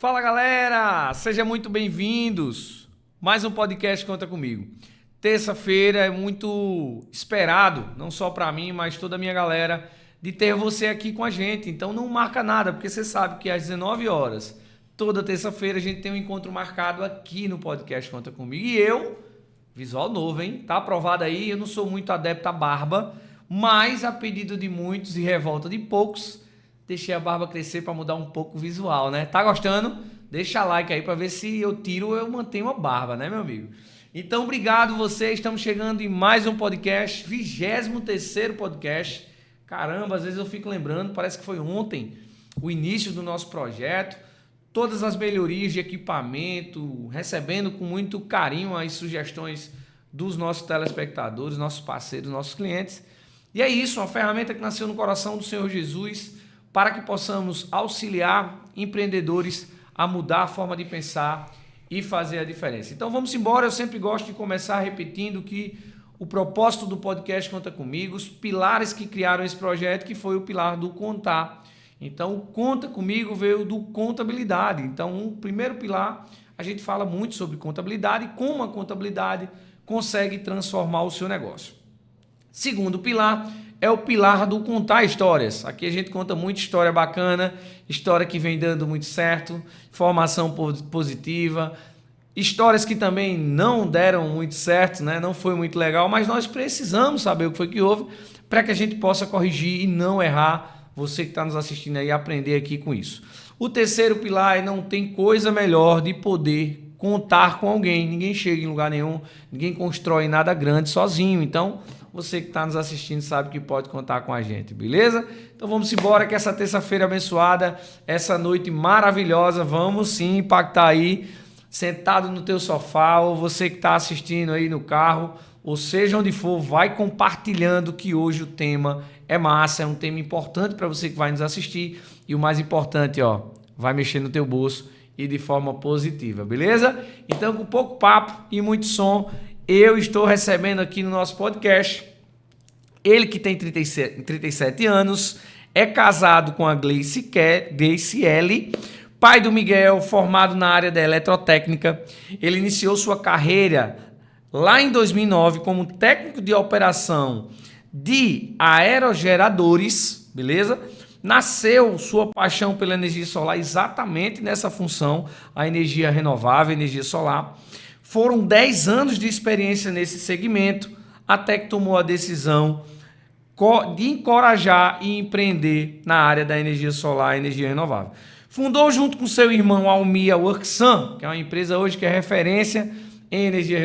Fala galera, sejam muito bem-vindos. Mais um podcast Conta Comigo. Terça-feira é muito esperado, não só para mim, mas toda a minha galera, de ter você aqui com a gente. Então não marca nada, porque você sabe que às 19 horas, toda terça-feira, a gente tem um encontro marcado aqui no podcast Conta Comigo. E eu, visual novo, hein? Tá aprovado aí, eu não sou muito adepto à barba, mas a pedido de muitos e revolta de poucos, deixei a barba crescer para mudar um pouco o visual, né? Tá gostando? Deixa like aí para ver se eu tiro ou eu mantenho a barba, né, meu amigo? Então, obrigado vocês. Estamos chegando em mais um podcast, 23º podcast. Caramba, às vezes eu fico lembrando, parece que foi ontem o início do nosso projeto. Todas as melhorias de equipamento, recebendo com muito carinho as sugestões dos nossos telespectadores, nossos parceiros, nossos clientes. E é isso, uma ferramenta que nasceu no coração do Senhor Jesus, para que possamos auxiliar empreendedores a mudar a forma de pensar e fazer a diferença. Então vamos embora, eu sempre gosto de começar repetindo que o propósito do podcast Conta Comigo, os pilares que criaram esse projeto, que foi o pilar do contar. Então o Conta Comigo veio do contabilidade. Então o primeiro pilar, a gente fala muito sobre contabilidade e como a contabilidade consegue transformar o seu negócio. Segundo pilar é o pilar do contar histórias. Aqui a gente conta muita história bacana, história que vem dando muito certo, informação positiva, histórias que também não deram muito certo, né? Não foi muito legal, mas nós precisamos saber o que foi que houve para que a gente possa corrigir e não errar. Você que está nos assistindo aí, aprender aqui com isso. O terceiro pilar é não tem coisa melhor de poder contar com alguém. Ninguém chega em lugar nenhum, ninguém constrói nada grande sozinho. Então, você que está nos assistindo sabe que pode contar com a gente, beleza? Então vamos embora que essa terça-feira abençoada, essa noite maravilhosa, vamos sim impactar aí, sentado no teu sofá, ou você que está assistindo aí no carro, ou seja onde for, vai compartilhando que hoje o tema é massa, é um tema importante para você que vai nos assistir e o mais importante, ó, vai mexer no teu bolso e de forma positiva, beleza? Então com pouco papo e muito som, eu estou recebendo aqui no nosso podcast ele que tem 37 anos, é casado com a Gleice L., pai do Miguel, formado na área da eletrotécnica. Ele iniciou sua carreira lá em 2009 como técnico de operação de aerogeradores, beleza? Nasceu sua paixão pela energia solar exatamente nessa função, a energia renovável, a energia solar. Foram 10 anos de experiência nesse segmento, até que tomou a decisão de encorajar e empreender na área da energia solar e energia renovável. Fundou junto com seu irmão Almia Worksun, que é uma empresa hoje que é referência em energia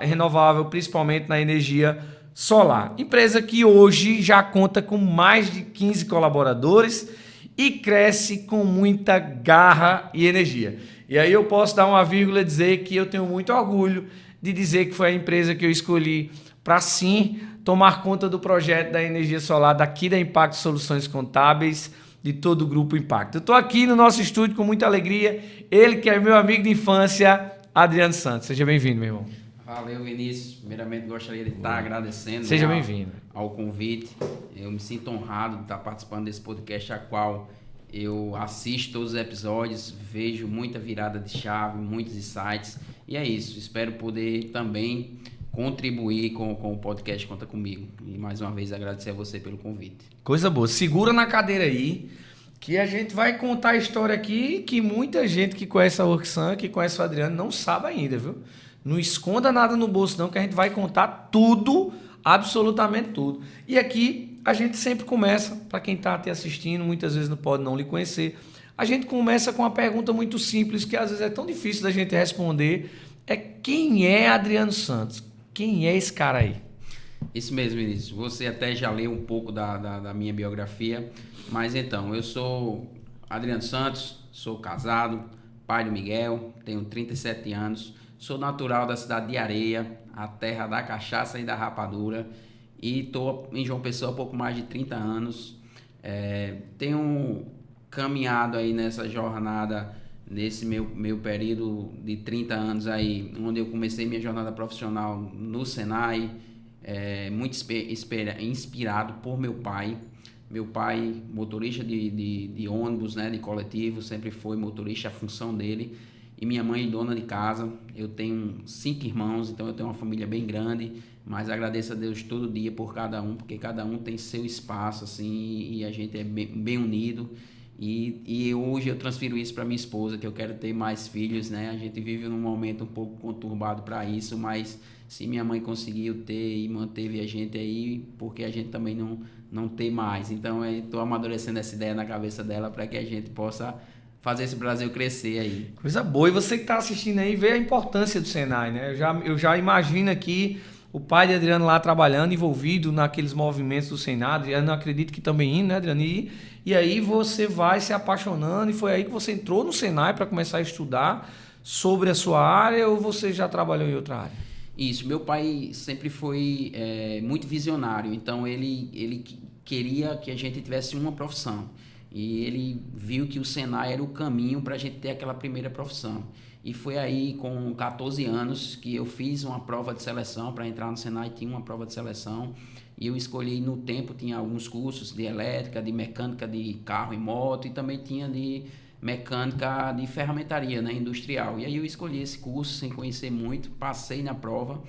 renovável, principalmente na energia solar. Empresa que hoje já conta com mais de 15 colaboradores e cresce com muita garra e energia. E aí eu posso dar uma vírgula e dizer que eu tenho muito orgulho de dizer que foi a empresa que eu escolhi para sim tomar conta do projeto da energia solar daqui da Impacto Soluções Contábeis, de todo o Grupo Impacto. Eu estou aqui no nosso estúdio com muita alegria, ele que é meu amigo de infância, Adriano Santos. Seja bem-vindo, meu irmão. Valeu, Vinícius. Primeiramente, gostaria de estar agradecendo Seja bem-vindo ao convite. Eu me sinto honrado de estar participando desse podcast, a qual eu assisto todos os episódios, vejo muita virada de chave, muitos insights. E é isso. Espero poder também contribuir com o podcast Conta Comigo. E mais uma vez agradecer a você pelo convite. Coisa boa. Segura na cadeira aí, que a gente vai contar a história aqui que muita gente que conhece a Worksun, que conhece o Adriano, não sabe ainda, viu? Não esconda nada no bolso não, que a gente vai contar tudo, absolutamente tudo. E aqui a gente sempre começa, para quem está te assistindo, muitas vezes não pode não lhe conhecer, a gente começa com uma pergunta muito simples, que às vezes é tão difícil da gente responder, é quem é Adriano Santos? Quem é esse cara aí? Isso mesmo, Vinícius. Você até já leu um pouco da minha biografia, mas então, eu sou Adriano Santos, sou casado, pai do Miguel, tenho 37 anos, sou natural da cidade de Areia, a terra da cachaça e da rapadura, e estou em João Pessoa há pouco mais de 30 anos. Tenho caminhado aí nessa jornada, nesse meu período de 30 anos aí, onde eu comecei minha jornada profissional no Senai, muito inspirado por meu pai. Meu pai, motorista de ônibus, né, de coletivo, sempre foi motorista, a função dele. E minha mãe, dona de casa. Eu tenho 5 irmãos, então eu tenho uma família bem grande. Mas agradeço a Deus todo dia por cada um, porque cada um tem seu espaço, assim, e a gente é bem unido. E hoje eu transfiro isso para minha esposa, que eu quero ter mais filhos, né? A gente vive num momento um pouco conturbado para isso, mas se minha mãe conseguiu ter e manteve a gente aí, porque a gente também não tem mais. Então eu estou amadurecendo essa ideia na cabeça dela para que a gente possa fazer esse Brasil crescer aí. Coisa boa. E você que está assistindo aí, vê a importância do Senai, né? Eu já imagino aqui o pai de Adriano lá trabalhando, envolvido naqueles movimentos do Senai. Adriano, acredito que também indo, né, Adriano? E aí você vai se apaixonando, e foi aí que você entrou no Senai para começar a estudar sobre a sua área, ou você já trabalhou em outra área? Isso, meu pai sempre foi muito visionário, então ele queria que a gente tivesse uma profissão. E ele viu que o Senai era o caminho para a gente ter aquela primeira profissão. E foi aí, com 14 anos, que eu fiz uma prova de seleção. Para entrar no Senai tinha uma prova de seleção. E eu escolhi, no tempo, tinha alguns cursos de elétrica, de mecânica de carro e moto, e também tinha de mecânica de ferramentaria, né, industrial. E aí eu escolhi esse curso sem conhecer muito, passei na prova.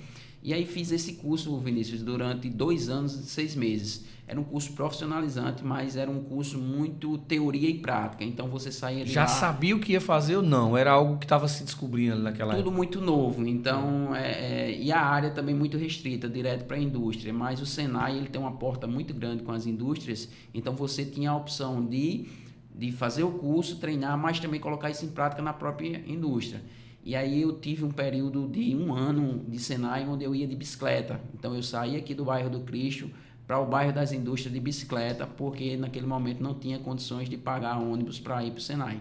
E aí fiz esse curso, Vinícius, durante 2 anos e 6 meses. Era um curso profissionalizante, mas era um curso muito teoria e prática. Então você saía de Já lá... sabia o que ia fazer ou não? Era algo que estava se descobrindo ali naquela Tudo época? muito novo, então, e a área também muito restrita, direto para a indústria, mas o Senai ele tem uma porta muito grande com as indústrias, então você tinha a opção de fazer o curso, treinar, mas também colocar isso em prática na própria indústria. E aí eu tive um período de 1 ano de Senai onde eu ia de bicicleta, então eu saía aqui do bairro do Cristo para o bairro das indústrias de bicicleta, porque naquele momento não tinha condições de pagar ônibus para ir para o Senai.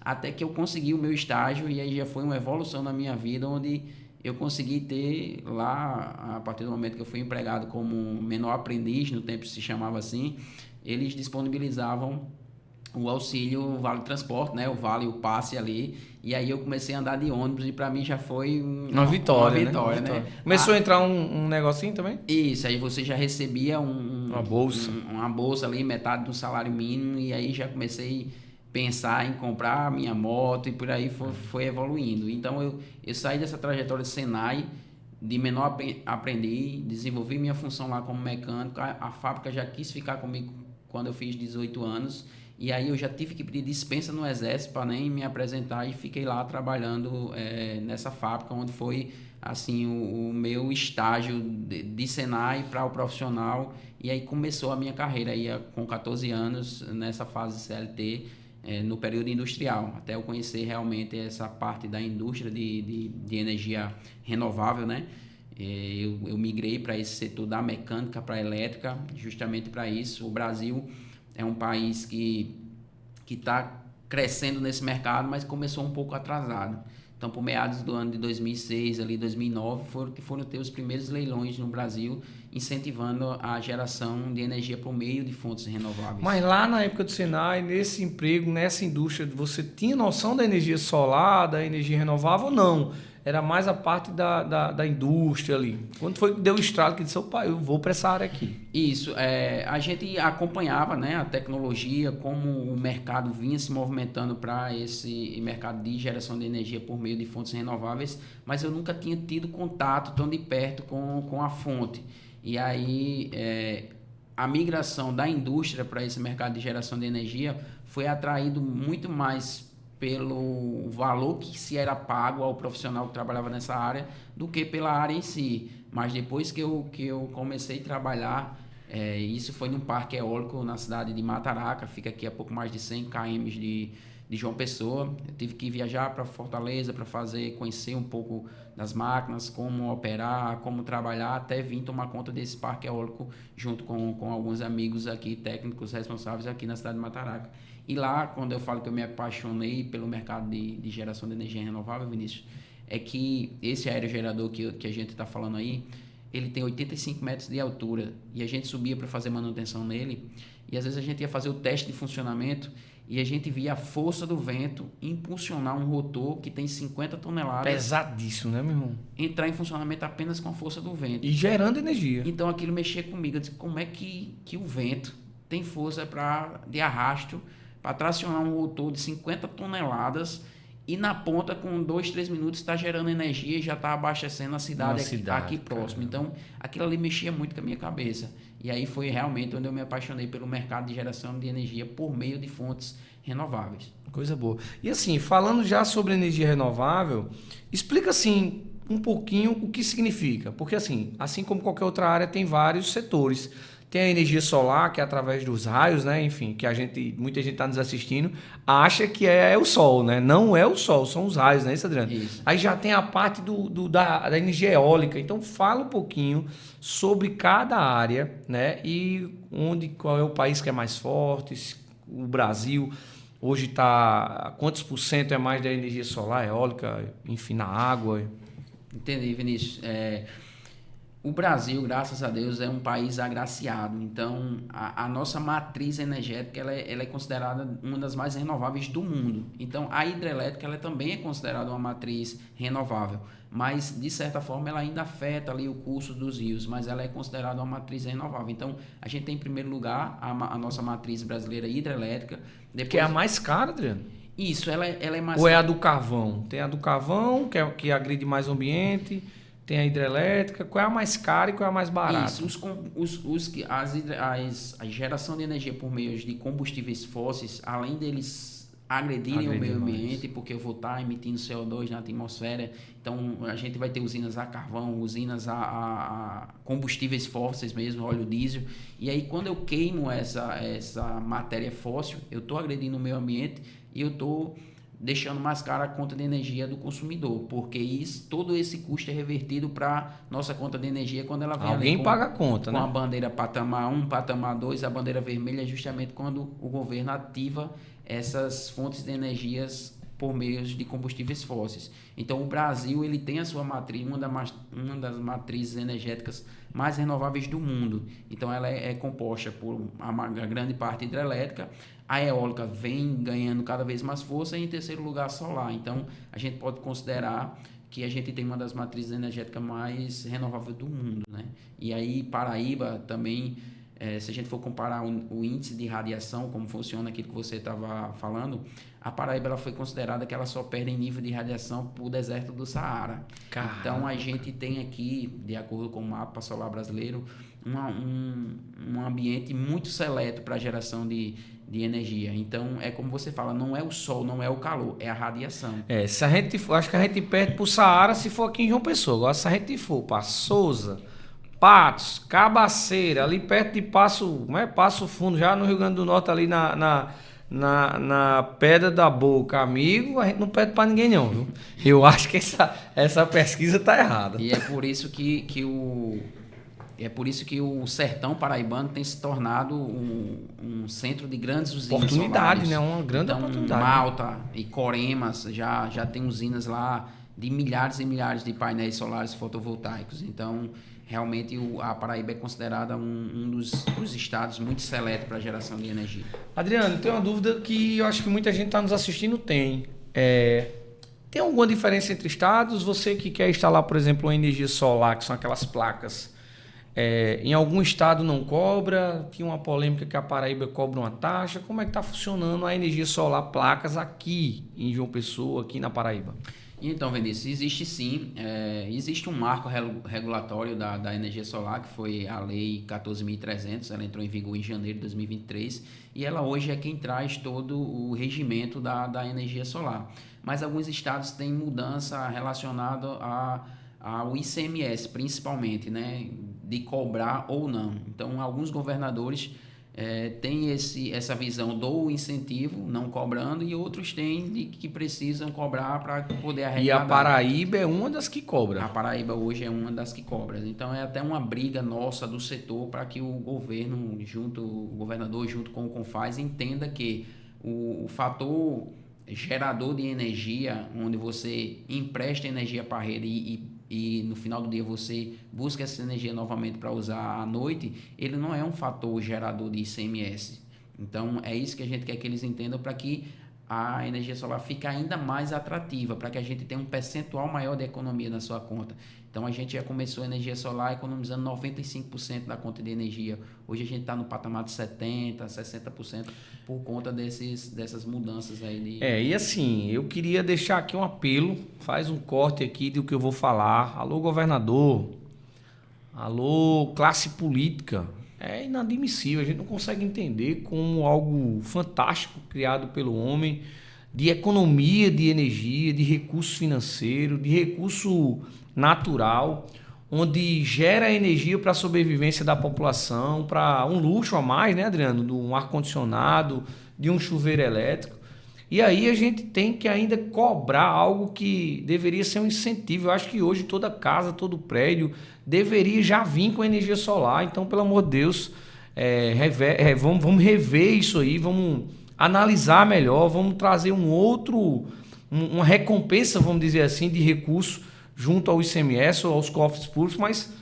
Até que eu consegui o meu estágio, e aí já foi uma evolução na minha vida, onde eu consegui ter lá, a partir do momento que eu fui empregado como menor aprendiz, no tempo se chamava assim, eles disponibilizavam o auxílio Vale Transporte, né? O Vale, o passe ali, e aí eu comecei a andar de ônibus, e para mim já foi Uma vitória, né? Começou a entrar um negocinho também? Isso, aí você já recebia Uma bolsa. uma bolsa ali, metade do salário mínimo, e aí já comecei a pensar em comprar a minha moto, e por aí foi evoluindo. Então eu saí dessa trajetória de Senai, de menor aprendi, desenvolvi minha função lá como mecânico, a fábrica já quis ficar comigo quando eu fiz 18 anos, e aí eu já tive que pedir dispensa no Exército para nem me apresentar, e fiquei lá trabalhando nessa fábrica, onde foi assim o meu estágio de Senai para o profissional. E aí começou a minha carreira aí com 14 anos nessa fase CLT, no período industrial, até eu conhecer realmente essa parte da indústria de energia renovável, né? Eu migrei para esse setor da mecânica para a elétrica, justamente para isso. O Brasil é um país que está crescendo nesse mercado, mas começou um pouco atrasado. Então, por meados do ano de 2006, ali 2009, foram ter os primeiros leilões no Brasil, incentivando a geração de energia por meio de fontes renováveis. Mas lá na época do Senai, nesse emprego, nessa indústria, você tinha noção da energia solar, da energia renovável ou não? Era mais a parte da indústria ali. Quando foi que deu o estralo que disse, opa, eu vou para essa área aqui? Isso, a gente acompanhava, né, a tecnologia, como o mercado vinha se movimentando para esse mercado de geração de energia por meio de fontes renováveis, mas eu nunca tinha tido contato tão de perto com a fonte. E aí a migração da indústria para esse mercado de geração de energia foi atraído muito mais pelo valor que se era pago ao profissional que trabalhava nessa área do que pela área em si. Mas depois que eu comecei a trabalhar, isso foi num parque eólico na cidade de Mataraca, fica aqui a pouco mais de 100 km de João Pessoa. Eu tive que viajar para Fortaleza para conhecer um pouco das máquinas, como operar, como trabalhar, até vir tomar conta desse parque eólico junto com alguns amigos aqui, técnicos responsáveis aqui na cidade de Mataraca. E lá, quando eu falo que eu me apaixonei pelo mercado de geração de energia renovável, Vinícius, é que esse aerogerador que a gente está falando aí, ele tem 85 metros de altura, e a gente subia para fazer manutenção nele, e às vezes a gente ia fazer o teste de funcionamento e a gente via a força do vento impulsionar um rotor que tem 50 toneladas. Pesadíssimo, né, meu irmão? Entrar em funcionamento apenas com a força do vento. E gerando energia. Então aquilo mexia comigo. Eu disse, como é que o vento tem força de arrasto para tracionar um rotor de 50 toneladas e na ponta, com 2, 3 minutos, está gerando energia e já está abastecendo a cidade aqui próximo. Então, aquilo ali mexia muito com a minha cabeça. E aí foi realmente onde eu me apaixonei pelo mercado de geração de energia por meio de fontes renováveis. Coisa boa. E assim, falando já sobre energia renovável, explica assim um pouquinho o que significa. Porque assim como qualquer outra área, tem vários setores. Tem a energia solar, que é através dos raios, né? Enfim, que muita gente está nos assistindo, acha que é o sol, né? Não é o sol, são os raios, né, Adriano? Isso. Aí já tem a parte da energia eólica. Então fala um pouquinho sobre cada área, né? E qual é o país que é mais forte, o Brasil hoje está... Quantos por cento é mais da energia solar, eólica, enfim, na água? Entendi, Vinícius. O Brasil, graças a Deus, é um país agraciado. Então, a nossa matriz energética ela é considerada uma das mais renováveis do mundo. Então, a hidrelétrica ela também é considerada uma matriz renovável. Mas, de certa forma, ela ainda afeta ali o curso dos rios, mas ela é considerada uma matriz renovável. Então, a gente tem, em primeiro lugar, a nossa matriz brasileira hidrelétrica. Depois... Que é a mais cara, Adriano? Isso, ela é mais... Ou é a do carvão? Tem a do carvão, que agride mais o ambiente... Tem a hidrelétrica. Qual é a mais cara e qual é a mais barata? Isso, a geração de energia por meio de combustíveis fósseis, além deles agredirem o meio ambiente, porque eu vou estar emitindo CO2 na atmosfera, então a gente vai ter usinas a carvão, usinas a combustíveis fósseis mesmo, óleo diesel, e aí quando eu queimo essa matéria fóssil, eu estou agredindo o meio ambiente e eu estou deixando mais cara a conta de energia do consumidor, porque todo esse custo é revertido para nossa conta de energia quando ela vem Alguém paga a conta, né? Com a bandeira patamar 1, patamar 2, a bandeira vermelha é justamente quando o governo ativa essas fontes de energias por meio de combustíveis fósseis. Então, o Brasil ele tem a sua matriz, uma das matrizes energéticas mais renováveis do mundo. Então, ela é composta por a grande parte hidrelétrica. A eólica vem ganhando cada vez mais força e, em terceiro lugar, a solar. Então, a gente pode considerar que a gente tem uma das matrizes energéticas mais renováveis do mundo, né? E aí, Paraíba também, se a gente for comparar o índice de radiação, como funciona aquilo que você estava falando, a Paraíba ela foi considerada que ela só perde em nível de radiação para o deserto do Saara. Caramba. Então, a gente tem aqui, de acordo com o mapa solar brasileiro, um ambiente muito seleto para a geração de energia. Então, é como você fala, não é o sol, não é o calor, é a radiação. Acho que a gente perde para o Saara se for aqui em João Pessoa. Agora, se a gente for para Sousa, Patos, Cabaceira, ali perto de Passo Fundo, já no Rio Grande do Norte, ali na Pedra da Boca, amigo, a gente não perde para ninguém não, viu? Eu acho que essa pesquisa tá errada. E é por isso que o sertão paraibano tem se tornado um centro de grandes usinas oportunidade, solares. né? Uma grande oportunidade. Malta e Coremas já tem usinas lá de milhares e milhares de painéis solares fotovoltaicos. Então, realmente, a Paraíba é considerada um dos estados muito seleto para a geração de energia. Adriano, tem uma dúvida que eu acho que muita gente está nos assistindo tem. Tem alguma diferença entre estados? Você que quer instalar, por exemplo, uma energia solar, que são aquelas placas, em algum estado não cobra? Tinha uma polêmica que a Paraíba cobra uma taxa. Como é que está funcionando a energia solar placas aqui em João Pessoa, aqui na Paraíba? Então, Vinícius, existe sim, existe um marco regulatório da energia solar, que foi a Lei 14.300, ela entrou em vigor em janeiro de 2023, e ela hoje é quem traz todo o regimento da energia solar. Mas alguns estados têm mudança relacionada ao ICMS, principalmente, né, de cobrar ou não. Então, alguns governadores tem essa visão do incentivo, não cobrando, e outros têm que precisam cobrar para poder arrecadar. E a Paraíba é uma das que cobra. A Paraíba hoje é uma das que cobra. Então é até uma briga nossa do setor para que o governador junto com o Confaz entenda que o fator gerador de energia, onde você empresta energia para a rede e no final do dia você busca essa energia novamente para usar à noite, ele não é um fator gerador de ICMS. Então, é isso que a gente quer que eles entendam, para que a energia solar fica ainda mais atrativa, para que a gente tenha um percentual maior de economia na sua conta. Então, a gente já começou a energia solar economizando 95% da conta de energia. Hoje a gente está no patamar de 70%, 60% por conta dessas mudanças aí. E assim, eu queria deixar aqui um apelo, faz um corte aqui do que eu vou falar. Alô, governador, alô, classe política. É inadmissível, a gente não consegue entender como algo fantástico criado pelo homem, de economia de energia, de recurso financeiro, de recurso natural, onde gera energia para a sobrevivência da população, para um luxo a mais, né, Adriano? De um ar-condicionado, de um chuveiro elétrico. E aí a gente tem que ainda cobrar algo que deveria ser um incentivo. Eu acho que hoje toda casa, todo prédio deveria já vir com energia solar. Então, pelo amor de Deus, vamos rever isso aí, vamos analisar melhor, vamos trazer uma recompensa, vamos dizer assim, de recurso junto ao ICMS ou aos cofres públicos, mas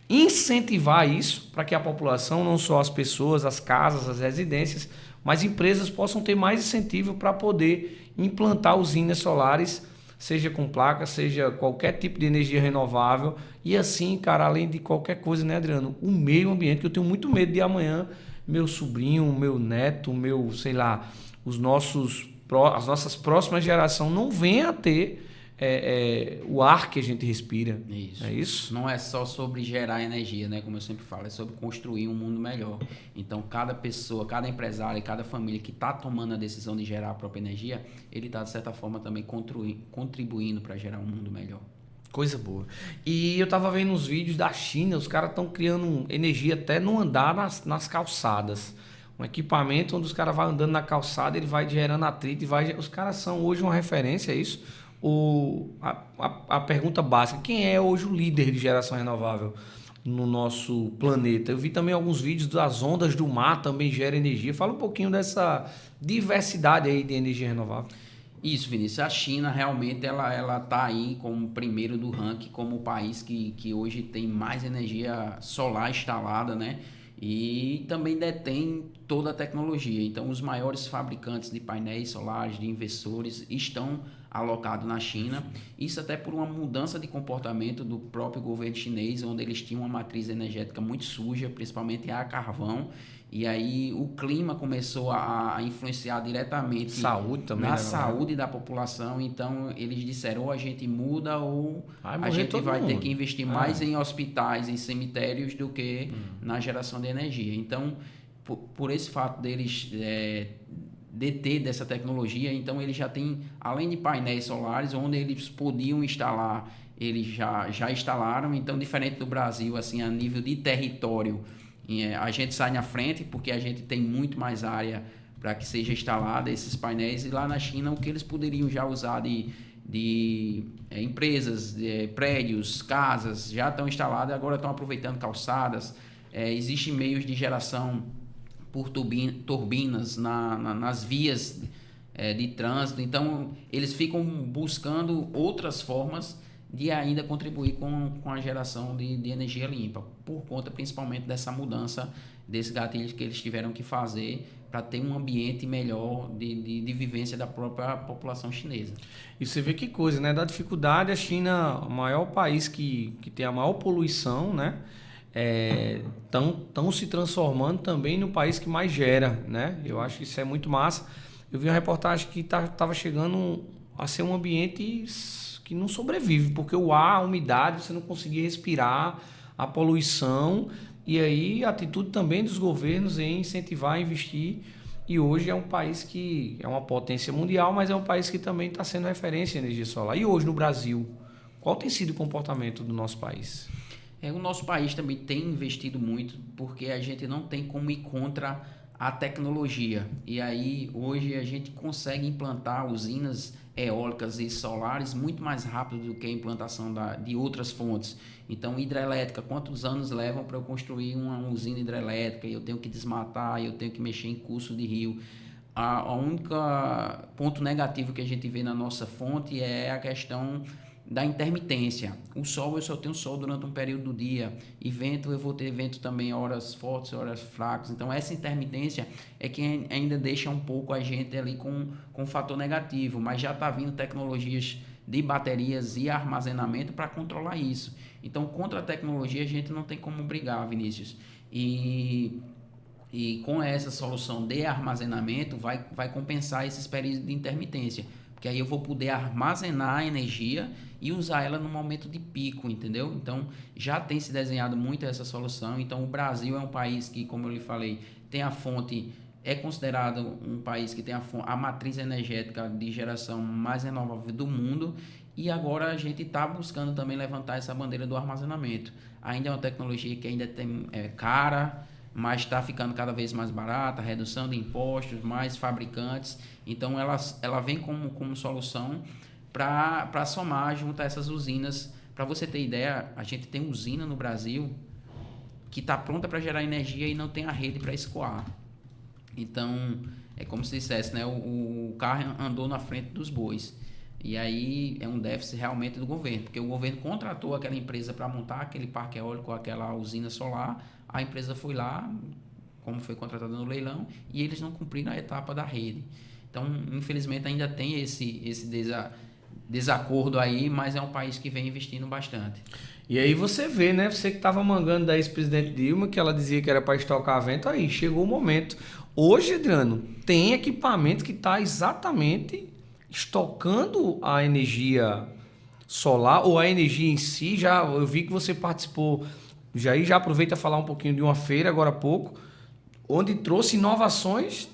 incentivar isso para que a população, não só as pessoas, as casas, as residências, mas empresas possam ter mais incentivo para poder implantar usinas solares, seja com placa, seja qualquer tipo de energia renovável. E assim, cara, além de qualquer coisa, né, Adriano? O meio ambiente, que eu tenho muito medo de amanhã, meu sobrinho, meu neto, sei lá, as nossas próximas gerações não venham a ter o ar que a gente respira. Isso. É isso? Não é só sobre gerar energia, né? Como eu sempre falo, é sobre construir um mundo melhor. Então, cada pessoa, cada empresário, cada família que está tomando a decisão de gerar a própria energia, ele está, de certa forma, também contribuindo para gerar um mundo melhor. Coisa boa. E eu tava vendo uns vídeos da China, os caras estão criando energia até no andar nas calçadas. Um equipamento onde os caras vão andando na calçada, ele vai gerando atrito e os caras são hoje uma referência, é isso? A pergunta básica, quem é hoje o líder de geração renovável no nosso planeta? Eu vi também alguns vídeos das ondas do mar também geram energia. Fala um pouquinho dessa diversidade aí de energia renovável. Isso, Vinícius. A China realmente ela tá aí como primeiro do ranking, como o país que hoje tem mais energia solar instalada, né? E também detém toda a tecnologia. Então, os maiores fabricantes de painéis solares, de inversores, estão alocados na China. Isso até por uma mudança de comportamento do próprio governo chinês, onde eles tinham uma matriz energética muito suja, principalmente a carvão. E aí o clima começou a influenciar diretamente saúde também, na saúde da população. Então, eles disseram, ou a gente muda ou a gente vai ter que investir mais em hospitais, em cemitérios, do que na geração de energia. Então, por esse fato deles deter dessa tecnologia, então eles já têm, além de painéis solares, onde eles podiam instalar, eles já instalaram. Então, diferente do Brasil, assim, a nível de território, a gente sai na frente porque a gente tem muito mais área para que seja instalada esses painéis. E lá na China, o que eles poderiam já usar de empresas, prédios, casas, já estão instaladas, agora estão aproveitando calçadas. Existem meios de geração por turbinas nas vias de trânsito. Então, eles ficam buscando outras formas de ainda contribuir com a geração de energia limpa, por conta principalmente dessa mudança, desse gatilho que eles tiveram que fazer para ter um ambiente melhor de vivência da própria população chinesa. E você vê que coisa, né? Da dificuldade, a China, o maior país que tem a maior poluição, né? Estão se transformando também no país que mais gera, né? Eu acho que isso é muito massa. Eu vi uma reportagem que estava chegando a ser um ambiente que não sobrevive, porque o ar, a umidade, você não conseguia respirar, a poluição, e aí a atitude também dos governos em incentivar a investir. E hoje é um país que é uma potência mundial, mas é um país que também está sendo referência em energia solar. E hoje no Brasil, qual tem sido o comportamento do nosso país? O nosso país também tem investido muito, porque a gente não tem como ir contra a tecnologia. E aí hoje a gente consegue implantar usinas eólicas e solares muito mais rápido do que a implantação de outras fontes. Então, hidrelétrica, quantos anos levam para eu construir uma usina hidrelétrica? Eu tenho que desmatar, eu tenho que mexer em curso de rio. A única ponto negativo que a gente vê na nossa fonte é a questão da intermitência. O sol, eu só tenho sol durante um período do dia, e vento, eu vou ter vento também, horas fortes, horas fracas. Então, essa intermitência é que ainda deixa um pouco a gente ali com um fator negativo, mas já está vindo tecnologias de baterias e armazenamento para controlar isso. Então, contra a tecnologia, a gente não tem como brigar, Vinícius. E com essa solução de armazenamento, vai compensar esses períodos de intermitência. Porque aí eu vou poder armazenar a energia e usar ela no momento de pico, entendeu? Então, já tem se desenhado muito essa solução. Então, o Brasil é um país que, como eu lhe falei, tem a fonte, é considerado um país que tem a matriz energética de geração mais renovável do mundo. E agora a gente está buscando também levantar essa bandeira do armazenamento. Ainda é uma tecnologia que ainda é cara, mas está ficando cada vez mais barata, redução de impostos, mais fabricantes. Então, ela vem como solução para somar junto a essas usinas. Para você ter ideia, a gente tem usina no Brasil que está pronta para gerar energia e não tem a rede para escoar. Então, é como se dissesse, né? O carro andou na frente dos bois. E aí é um déficit realmente do governo, porque o governo contratou aquela empresa para montar aquele parque eólico, aquela usina solar. A empresa foi lá, como foi contratada no leilão, e eles não cumpriram a etapa da rede. Então, infelizmente, ainda tem esse desacordo aí, mas é um país que vem investindo bastante. E aí você vê, né? Você que estava mangando da ex-presidente Dilma, que ela dizia que era para estocar vento, aí chegou o momento. Hoje, Adriano, tem equipamento que está exatamente estocando a energia solar ou a energia em si. Eu vi que você participou, já aproveita falar um pouquinho de uma feira agora há pouco, onde trouxe inovações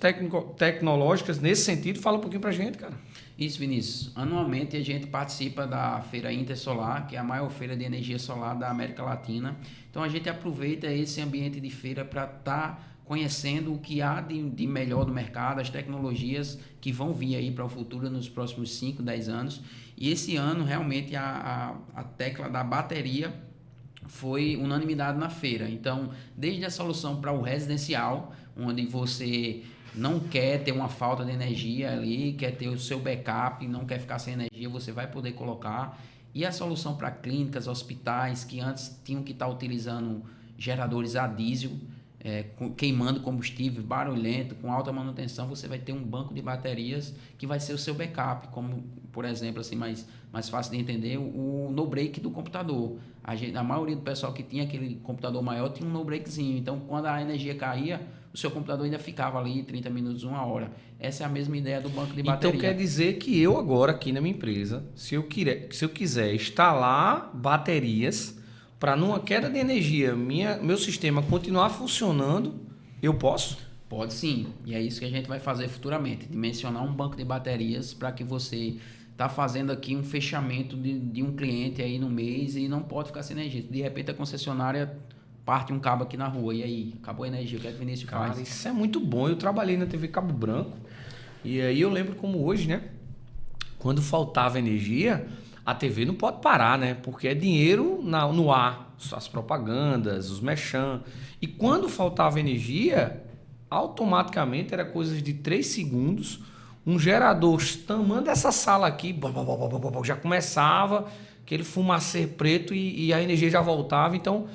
tecnológicas nesse sentido. Fala um pouquinho pra gente, cara. Isso, Vinícius. Anualmente a gente participa da Feira Intersolar, que é a maior feira de energia solar da América Latina. Então a gente aproveita esse ambiente de feira para estar conhecendo o que há de melhor do mercado, as tecnologias que vão vir aí para o futuro nos próximos 5, 10 anos. E esse ano, realmente, a tecla da bateria foi unanimidade na feira. Então, desde a solução para o residencial, onde você não quer ter uma falta de energia ali, quer ter o seu backup, não quer ficar sem energia, você vai poder colocar. E a solução para clínicas, hospitais, que antes tinham que estar utilizando geradores a diesel, queimando combustível, barulhento, com alta manutenção, você vai ter um banco de baterias que vai ser o seu backup, como, por exemplo, assim, mais fácil de entender, o no-break do computador. A maioria do pessoal que tinha aquele computador maior tinha um no-breakzinho, então quando a energia caía, o seu computador ainda ficava ali 30 minutos, 1 hora. Essa é a mesma ideia do banco de bateria. Então quer dizer que eu agora aqui na minha empresa, se eu quiser instalar baterias para numa queda de energia, meu sistema continuar funcionando, eu posso? Pode sim, e é isso que a gente vai fazer futuramente, dimensionar um banco de baterias para que você está fazendo aqui um fechamento de um cliente aí no mês e não pode ficar sem energia. De repente a concessionária parte um cabo aqui na rua, e aí, acabou a energia, o que é que o Vinícius faz? Cara, isso é muito bom. Eu trabalhei na TV Cabo Branco e aí eu lembro como hoje, né? Quando faltava energia, a TV não pode parar, né? Porque é dinheiro no ar, as propagandas, os merchan. E quando faltava energia, automaticamente era coisas de 3 segundos, um gerador tamanho essa sala aqui, já começava aquele fumacê preto e a energia já voltava. Então,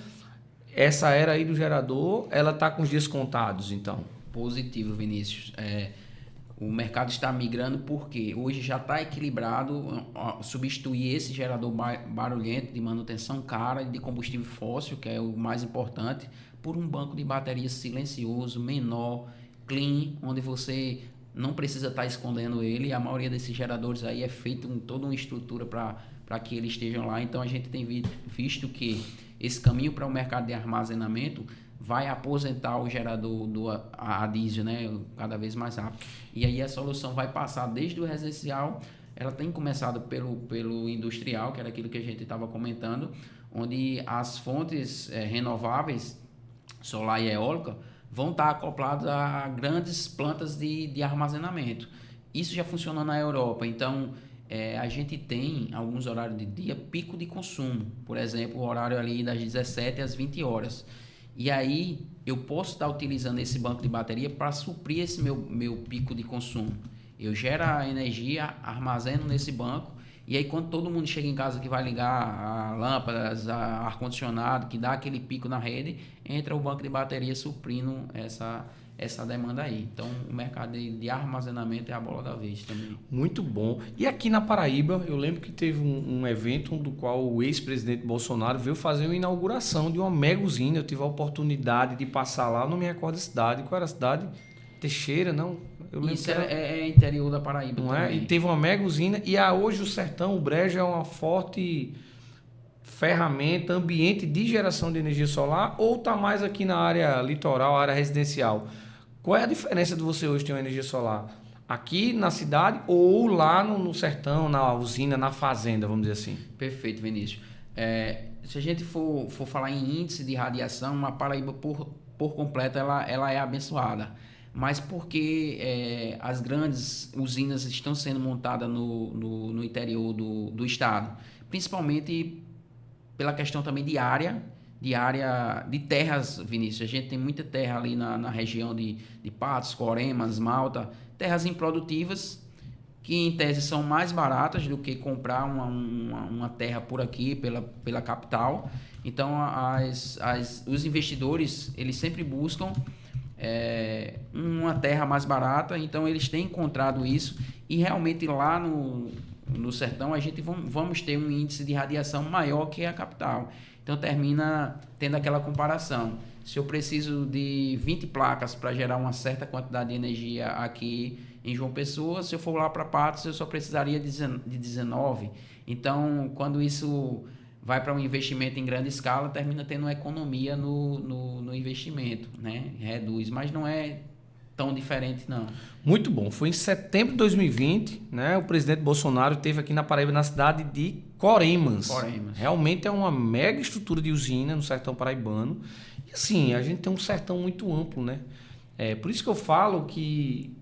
essa era aí do gerador, ela está com os dias contados, então. Positivo, Vinícius. O mercado está migrando porque hoje já está equilibrado substituir esse gerador barulhento de manutenção cara e de combustível fóssil, que é o mais importante, por um banco de baterias silencioso, menor, clean, onde você não precisa estar escondendo ele. A maioria desses geradores aí é feito com toda uma estrutura para que eles estejam lá. Então a gente tem visto que esse caminho para o mercado de armazenamento vai aposentar o gerador a diesel, né, cada vez mais rápido. E aí a solução vai passar desde o residencial, ela tem começado pelo industrial, que era aquilo que a gente estava comentando, onde as fontes renováveis, solar e eólica, vão estar acopladas a grandes plantas de armazenamento. Isso já funciona na Europa, então a gente tem alguns horários de dia pico de consumo, por exemplo, o horário ali das 17 às 20 horas. E aí eu posso estar utilizando esse banco de bateria para suprir esse meu pico de consumo. Eu gero a energia, armazeno nesse banco E aí, quando todo mundo chega em casa que vai ligar a lâmpadas, a ar-condicionado, que dá aquele pico na rede, entra o banco de bateria suprindo essa demanda aí. Então, o mercado de armazenamento é a bola da vez também. Muito bom. E aqui na Paraíba, eu lembro que teve um evento do qual o ex-presidente Bolsonaro veio fazer uma inauguração de uma mega usina. Eu tive a oportunidade de passar lá, não me recordo da cidade. Qual era a cidade? Teixeira, não? Eu lembro Isso que era... é interior da Paraíba não também. é? E teve uma mega usina. E hoje o Sertão, o Brejo, é uma forte ferramenta, ambiente de geração de energia solar, ou está mais aqui na área litoral, área residencial? Qual é a diferença de você hoje ter uma energia solar? Aqui na cidade ou lá no sertão, na usina, na fazenda, vamos dizer assim? Perfeito, Vinícius. Se a gente for falar em índice de radiação, a Paraíba por completo ela é abençoada. Mas porque as grandes usinas estão sendo montadas no interior do estado, principalmente pela questão também de área de terras, Vinícius. A gente tem muita terra ali na região de Patos, Coremas, Malta, terras improdutivas, que em tese são mais baratas do que comprar uma terra por aqui, pela capital. Então, os investidores, eles sempre buscam uma terra mais barata, então eles têm encontrado isso, e realmente lá no sertão a gente vamos ter um índice de radiação maior que a capital. Então termina tendo aquela comparação. Se eu preciso de 20 placas para gerar uma certa quantidade de energia aqui em João Pessoa, se eu for lá para Patos, eu só precisaria de 19. Então, quando isso vai para um investimento em grande escala, termina tendo uma economia no investimento, né? Reduz, mas não é tão diferente, não. Muito bom. Foi em setembro de 2020, né? O presidente Bolsonaro esteve aqui na Paraíba, na cidade de Coremas. Realmente é uma mega estrutura de usina no sertão paraibano. E assim, a gente tem um sertão muito amplo, né? Por isso que eu falo que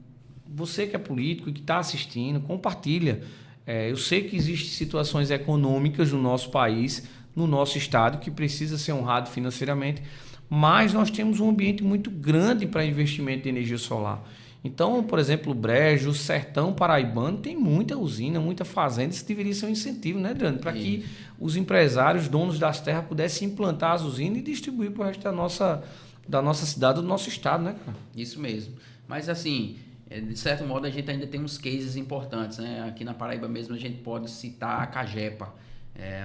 você que é político e que está assistindo, compartilha. Eu sei que existem situações econômicas no nosso país, no nosso estado, que precisa ser honrado financeiramente, mas nós temos um ambiente muito grande para investimento de energia solar. Então, por exemplo, o Brejo, o sertão paraibano tem muita usina, muita fazenda. Isso deveria ser um incentivo, né, Adriano? Para que os empresários, donos das terras, pudessem implantar as usinas e distribuir para o resto da nossa cidade, do nosso estado, né, cara? Isso mesmo. Mas assim, de certo modo, a gente ainda tem uns cases importantes, né? Aqui na Paraíba mesmo a gente pode citar a Cagepa,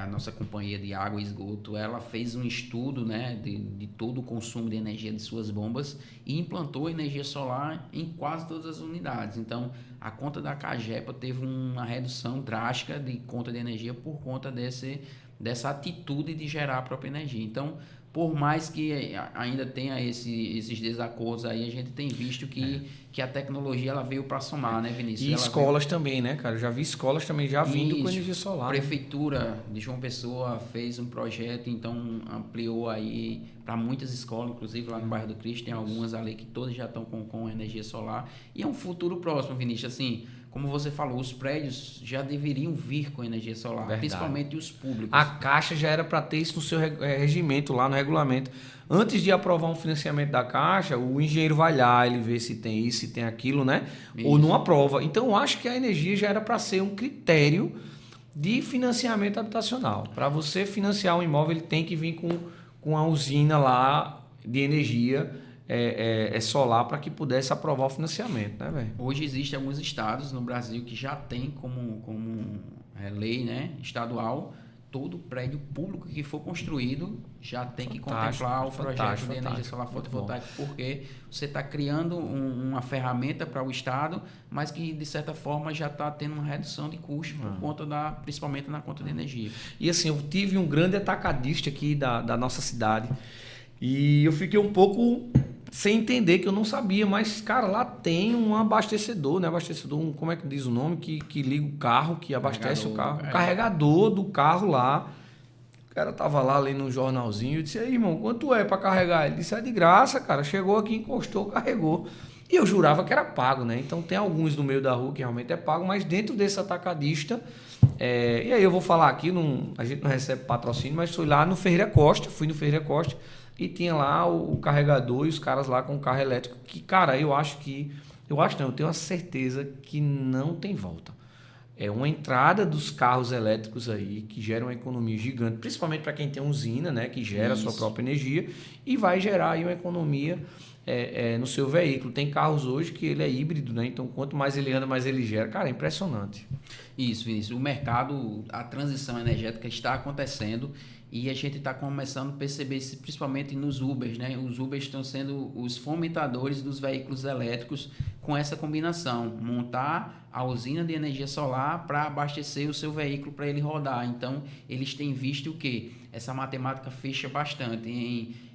a nossa companhia de água e esgoto. Ela fez um estudo, né, de todo o consumo de energia de suas bombas e implantou energia solar em quase todas as unidades. Então, a conta da Cagepa teve uma redução drástica de conta de energia por conta dessa atitude de gerar a própria energia. Então, por mais que ainda tenha esses desacordos aí, a gente tem visto que a tecnologia ela veio para somar, né, Vinícius? E ela escolas também, né, cara? Eu já vi escolas também já vindo com energia solar. A Prefeitura de João Pessoa fez um projeto, então ampliou aí para muitas escolas, inclusive lá no bairro do Cristo, tem algumas ali que todas já estão com energia solar. E é um futuro próximo, Vinícius. Assim, como você falou, os prédios já deveriam vir com energia solar, verdade, principalmente os públicos. A Caixa já era para ter isso no seu regimento, lá no regulamento. Antes de aprovar um financiamento da Caixa, o engenheiro vai lá, ele vê se tem isso, se tem aquilo, né? Isso. Ou não aprova. Então, eu acho que a energia já era para ser um critério de financiamento habitacional. Para você financiar um imóvel, ele tem que vir com a usina lá de energia solar para que pudesse aprovar o financiamento, né, velho? Hoje existem alguns estados no Brasil que já tem como lei, né, estadual, todo prédio público que for construído já tem que contemplar o projeto de energia solar fotovoltaica, porque você está criando uma ferramenta para o estado, mas que de certa forma já está tendo uma redução de custo por conta principalmente na conta de energia. E assim, eu tive um grande atacadista aqui da nossa cidade e eu fiquei um pouco sem entender, que eu não sabia, mas, cara, lá tem um abastecedor, né? Abastecedor, como é que diz o nome? Que liga o carro, que abastece o carro. O carregador do carro lá. O cara tava lá lendo um jornalzinho. Eu disse, aí, irmão, quanto é pra carregar? Ele disse, é de graça, cara. Chegou aqui, encostou, carregou. E eu jurava que era pago, né? Então tem alguns no meio da rua que realmente é pago, mas dentro desse atacadista... e aí eu vou falar aqui, a gente não recebe patrocínio, mas fui lá no Ferreira Costa, e tinha lá o carregador e os caras lá com o carro elétrico, que, cara, eu tenho a certeza que não tem volta. é uma entrada dos carros elétricos aí, que geram uma economia gigante, principalmente para quem tem usina, né, que gera a sua própria energia, e vai gerar aí uma economia no seu veículo. Tem carros hoje que ele é híbrido, né? Então, quanto mais ele anda, mais ele gera. Cara, é impressionante. Isso, Vinícius. O mercado, a transição energética está acontecendo e a gente está começando a perceber isso principalmente nos Ubers, né? Os Ubers estão sendo os fomentadores dos veículos elétricos com essa combinação, montar a usina de energia solar para abastecer o seu veículo para ele rodar. Então, eles têm visto o quê? Essa matemática fecha bastante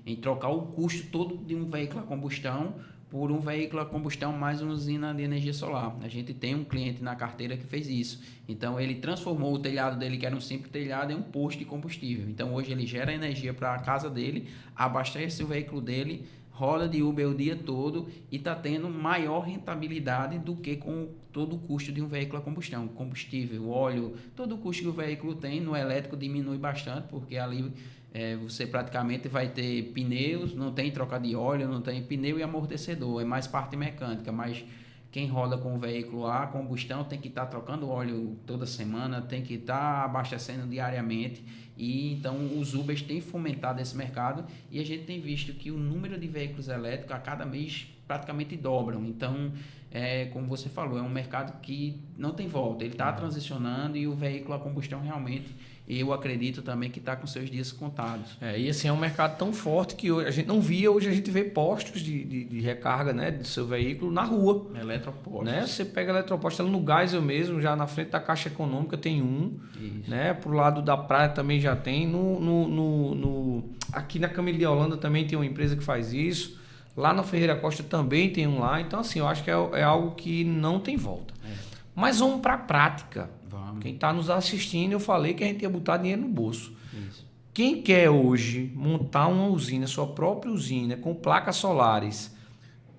em trocar o custo todo de um veículo a combustão por um veículo a combustão mais uma usina de energia solar. A gente tem um cliente na carteira que fez isso. Então, ele transformou o telhado dele, que era um simples telhado, em um posto de combustível. Então, hoje ele gera energia para a casa dele, abastece o veículo dele, roda de Uber o dia todo e está tendo maior rentabilidade do que com todo o custo de um veículo a combustão. Combustível, óleo, todo o custo que o veículo tem no elétrico diminui bastante, porque ali você praticamente vai ter pneus, não tem troca de óleo, não tem pneu e amortecedor, é mais parte mecânica, mas quem roda com o veículo a combustão tem que estar trocando óleo toda semana, tem que estar abastecendo diariamente, e então os Ubers têm fomentado esse mercado e a gente tem visto que o número de veículos elétricos a cada mês praticamente dobram. Então, como você falou, é um mercado que não tem volta, ele está transicionando e o veículo a combustão realmente, eu acredito também que está com seus dias contados. E assim, é um mercado tão forte que hoje a gente não via, hoje a gente vê postos de recarga, né, do seu veículo na rua. Eletropostos. Né? Você pega eletroposto ali no Geisel mesmo, já na frente da Caixa Econômica tem um. Isso. Né? Pro lado da praia também já tem. Aqui na Camille de Holanda também tem uma empresa que faz isso. Lá na Ferreira Costa também tem um lá. Então, assim, eu acho que é algo que não tem volta. Mas vamos para a prática. Quem está nos assistindo, eu falei que a gente ia botar dinheiro no bolso. Isso. Quem quer hoje montar uma usina, sua própria usina, com placas solares,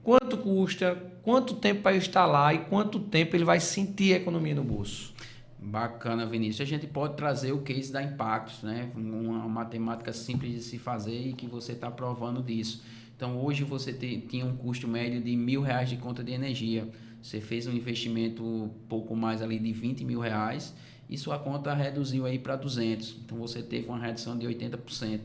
quanto custa, quanto tempo para instalar e quanto tempo ele vai sentir a economia no bolso? Bacana, Vinícius. A gente pode trazer o case da Impactos, né? Uma matemática simples de se fazer e que você está provando disso. Então, hoje você tinha um custo médio de R$1.000 de conta de energia. Você fez um investimento pouco mais ali de R$20 mil e sua conta reduziu aí para 200. Então, você teve uma redução de 80%.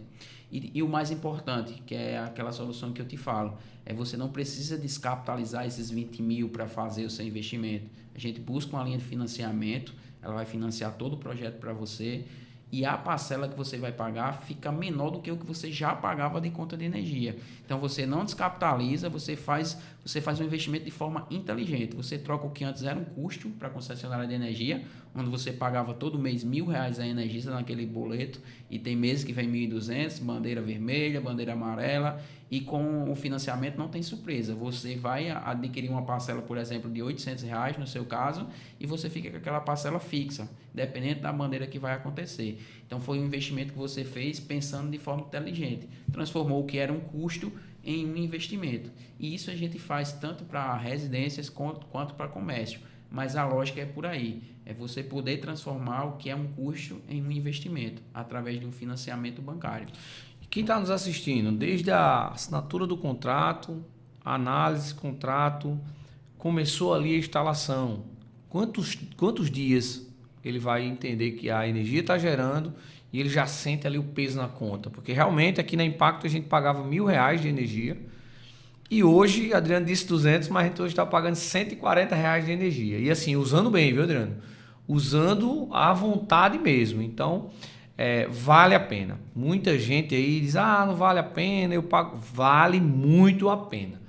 E o mais importante, que é aquela solução que eu te falo, você não precisa descapitalizar esses 20 mil para fazer o seu investimento. A gente busca uma linha de financiamento, ela vai financiar todo o projeto para você e a parcela que você vai pagar fica menor do que o que você já pagava de conta de energia. Então, você não descapitaliza, você faz um investimento de forma inteligente. Você troca o que antes era um custo para a concessionária de energia, onde você pagava todo mês R$1.000 a energia naquele boleto, e tem meses que vem 1.200, bandeira vermelha, bandeira amarela, e com o financiamento não tem surpresa. Você vai adquirir uma parcela, por exemplo, de R$800 no seu caso, e você fica com aquela parcela fixa, dependendo da bandeira que vai acontecer. Então, foi um investimento que você fez pensando de forma inteligente. Transformou o que era um custo em um investimento. E isso a gente faz tanto para residências quanto para comércio. Mas a lógica é por aí. É você poder transformar o que é um custo em um investimento, através de um financiamento bancário. Quem está nos assistindo, desde a assinatura do contrato, a análise do contrato, começou ali a instalação, quantos dias ele vai entender que a energia está gerando e ele já sente ali o peso na conta? Porque realmente aqui na Impacto a gente pagava R$1.000 de energia e hoje, Adriano disse 200, mas a gente hoje está pagando R$140 de energia. E assim, usando bem, viu, Adriano? Usando à vontade mesmo. Então, vale a pena. Muita gente aí diz, não vale a pena, eu pago. Vale muito a pena.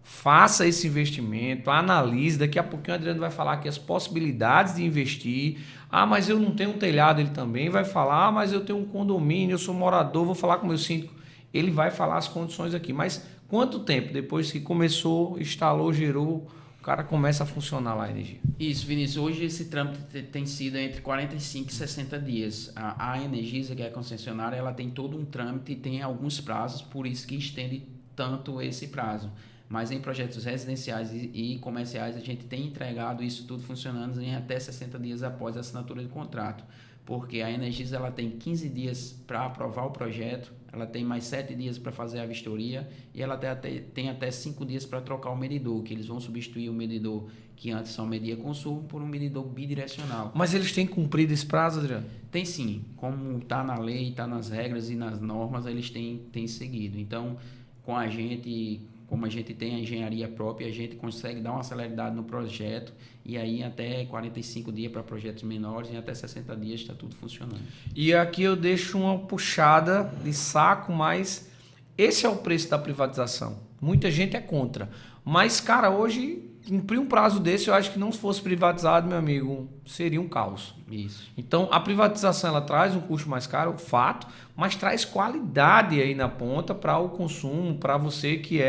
Faça esse investimento, analise. Daqui a pouquinho o Adriano vai falar aqui as possibilidades de investir. Mas eu não tenho um telhado, ele também vai falar. Mas eu tenho um condomínio, eu sou morador, vou falar com o meu síndico. Ele vai falar as condições aqui. Mas quanto tempo depois que começou, instalou, gerou, o cara começa a funcionar lá a energia? Isso, Vinícius. Hoje esse trâmite tem sido entre 45 e 60 dias. A Energisa, que é a concessionária, ela tem todo um trâmite e tem alguns prazos, por isso que estende tanto esse prazo. Mas em projetos residenciais e comerciais, a gente tem entregado isso tudo funcionando em até 60 dias após a assinatura do contrato. Porque a Energisa ela tem 15 dias para aprovar o projeto, ela tem mais 7 dias para fazer a vistoria e ela tem até 5 dias para trocar o medidor, que eles vão substituir o medidor que antes só media consumo por um medidor bidirecional. Mas eles têm cumprido esse prazo, Adriano? Tem sim, como está na lei, está nas regras e nas normas, eles têm seguido. Então, com a gente, como a gente tem a engenharia própria, a gente consegue dar uma celeridade no projeto e aí até 45 dias para projetos menores e até 60 dias está tudo funcionando. E aqui eu deixo uma puxada de saco, mas esse é o preço da privatização. Muita gente é contra. Mas, cara, hoje, cumprir um prazo desse, eu acho que não fosse privatizado, meu amigo, seria um caos. Isso. Então, a privatização, ela traz um custo mais caro, fato, mas traz qualidade aí na ponta para o consumo, para você que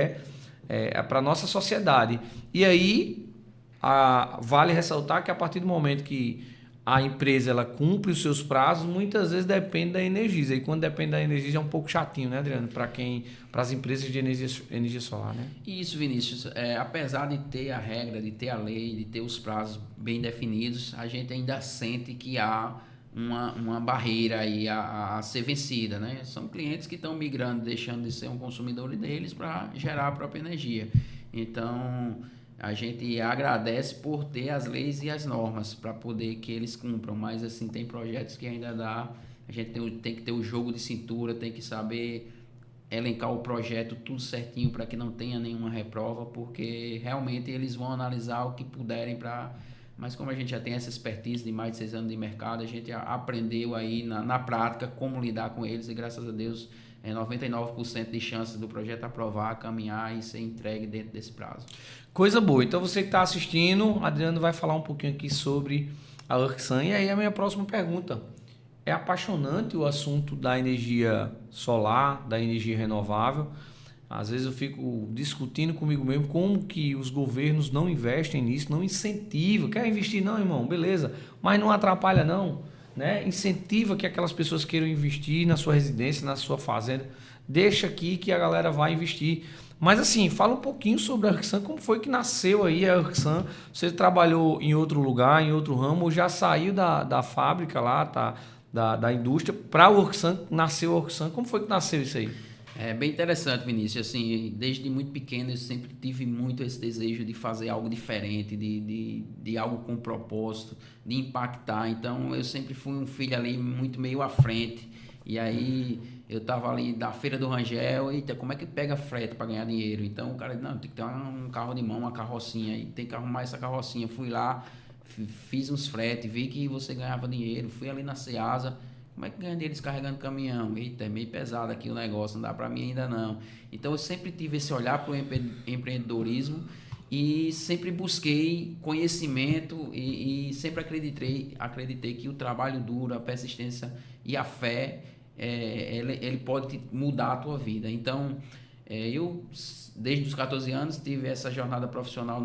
para a nossa sociedade. E aí, vale ressaltar que a partir do momento que a empresa ela cumpre os seus prazos, muitas vezes depende da Energisa. E quando depende da Energisa é um pouco chatinho, né, Adriano? Para as empresas de energia solar, né? Isso, Vinícius. Apesar de ter a regra, de ter a lei, de ter os prazos bem definidos, a gente ainda sente que há uma barreira aí a ser vencida, né? São clientes que estão migrando, deixando de ser um consumidor deles para gerar a própria energia. Então, a gente agradece por ter as leis e as normas para poder que eles cumpram, mas assim, tem projetos que ainda a gente tem que ter o jogo de cintura, tem que saber elencar o projeto tudo certinho para que não tenha nenhuma reprova, porque realmente eles vão analisar o que puderem mas como a gente já tem essa expertise de mais de 6 anos de mercado, a gente aprendeu aí na prática como lidar com eles e graças a Deus 99% de chances do projeto aprovar, caminhar e ser entregue dentro desse prazo. Coisa boa. Então você que está assistindo, Adriano vai falar um pouquinho aqui sobre a Urksan. E aí a minha próxima pergunta. É apaixonante o assunto da energia solar, da energia renovável. Às vezes eu fico discutindo comigo mesmo como que os governos não investem nisso, não incentivam. Quer investir? Não, irmão, beleza. Mas não atrapalha não. Né? Incentiva que aquelas pessoas queiram investir na sua residência, na sua fazenda. Deixa aqui que a galera vai investir. Mas assim, fala um pouquinho sobre a Urksan, como foi que nasceu aí a Urksan? Você trabalhou em outro lugar, em outro ramo, ou já saiu da fábrica lá, tá? Da indústria, para a Urksan, nasceu a Urksan. Como foi que nasceu isso aí? É bem interessante, Vinícius. Assim, desde muito pequeno eu sempre tive muito esse desejo de fazer algo diferente, de algo com propósito, de impactar. Então eu sempre fui um filho ali muito meio à frente. E aí eu tava ali da feira do Rangel, eita, como é que pega frete para ganhar dinheiro? Então o cara disse, não, tem que ter um carro de mão, uma carrocinha, e tem que arrumar essa carrocinha. Fui lá, fiz uns fretes, vi que você ganhava dinheiro, fui ali na Ceasa. Como é que ganha dinheiro descarregando caminhão? Eita, é meio pesado aqui o negócio, não dá para mim ainda não. Então eu sempre tive esse olhar para o empreendedorismo e sempre busquei conhecimento e sempre acreditei que o trabalho duro, a persistência e a fé, ele pode mudar a tua vida. Então, eu, desde os 14 anos, tive essa jornada profissional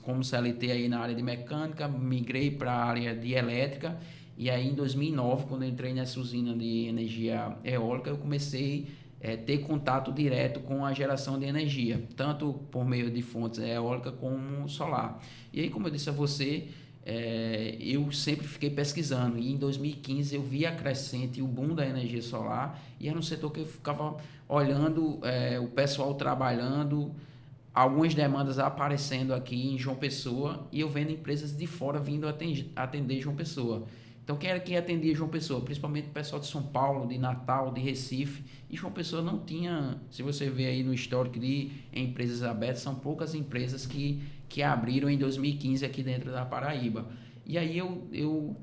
como CLT aí na área de mecânica, migrei para a área de elétrica. E aí, em 2009, quando eu entrei nessa usina de energia eólica, eu comecei a ter contato direto com a geração de energia, tanto por meio de fontes eólicas como solar. E aí, como eu disse a você, eu sempre fiquei pesquisando. E em 2015 eu vi a crescente, o boom da energia solar, e era um setor que eu ficava olhando o pessoal trabalhando, algumas demandas aparecendo aqui em João Pessoa, e eu vendo empresas de fora vindo atender João Pessoa. Então, quem era que atendia João Pessoa? Principalmente o pessoal de São Paulo, de Natal, de Recife. E João Pessoa não tinha, se você ver aí no histórico de empresas abertas, são poucas empresas que abriram em 2015 aqui dentro da Paraíba. E aí eu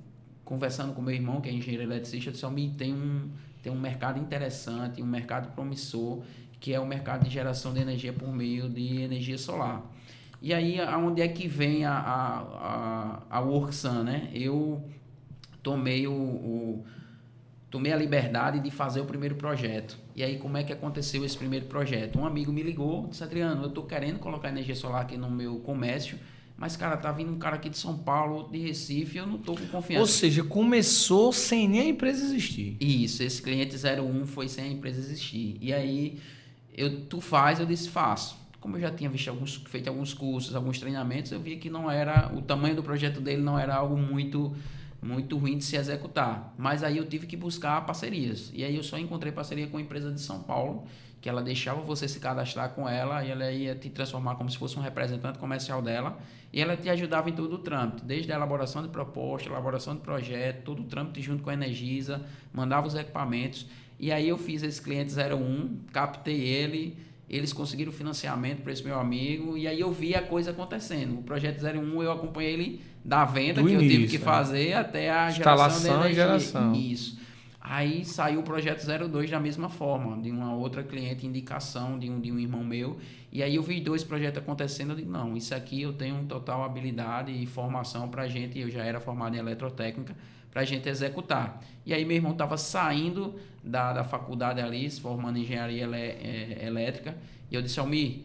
conversando com meu irmão, que é engenheiro eletricista, eu disse, tem um mercado interessante, um mercado promissor, que é o mercado de geração de energia por meio de energia solar. E aí, aonde é que vem a Urksan, né? Eu tomei a liberdade de fazer o primeiro projeto. E aí, como é que aconteceu esse primeiro projeto? Um amigo me ligou, disse, Adriano, eu estou querendo colocar energia solar aqui no meu comércio, mas, cara, tá vindo um cara aqui de São Paulo, de Recife, eu não estou com confiança. Ou seja, começou sem nem a empresa existir. Isso, esse cliente 01 foi sem a empresa existir. E aí, tu faz, eu disse, faço. como eu já tinha feito alguns cursos, alguns treinamentos, eu vi que não era, o tamanho do projeto dele não era algo muito ruim de se executar. Mas aí eu tive que buscar parcerias. E aí eu só encontrei parceria com uma empresa de São Paulo, que ela deixava você se cadastrar com ela e ela ia te transformar como se fosse um representante comercial dela e ela te ajudava em todo o trâmite, desde a elaboração de proposta, elaboração de projeto, todo o trâmite junto com a Energisa, mandava os equipamentos. E aí eu fiz esse cliente 01, captei ele, eles conseguiram financiamento para esse meu amigo e aí eu vi a coisa acontecendo. O projeto 01 eu acompanhei ele da venda do que início, eu tive que fazer até a instalação geração de energia. e geração. Isso. Aí saiu o projeto 02 da mesma forma, de uma outra cliente, indicação de um irmão meu. E aí eu vi 2 projetos acontecendo, eu digo, não, isso aqui eu tenho total habilidade e formação para a gente, eu já era formado em eletrotécnica, para a gente executar. E aí meu irmão estava saindo da faculdade ali, se formando em engenharia elétrica, e eu disse, Almir,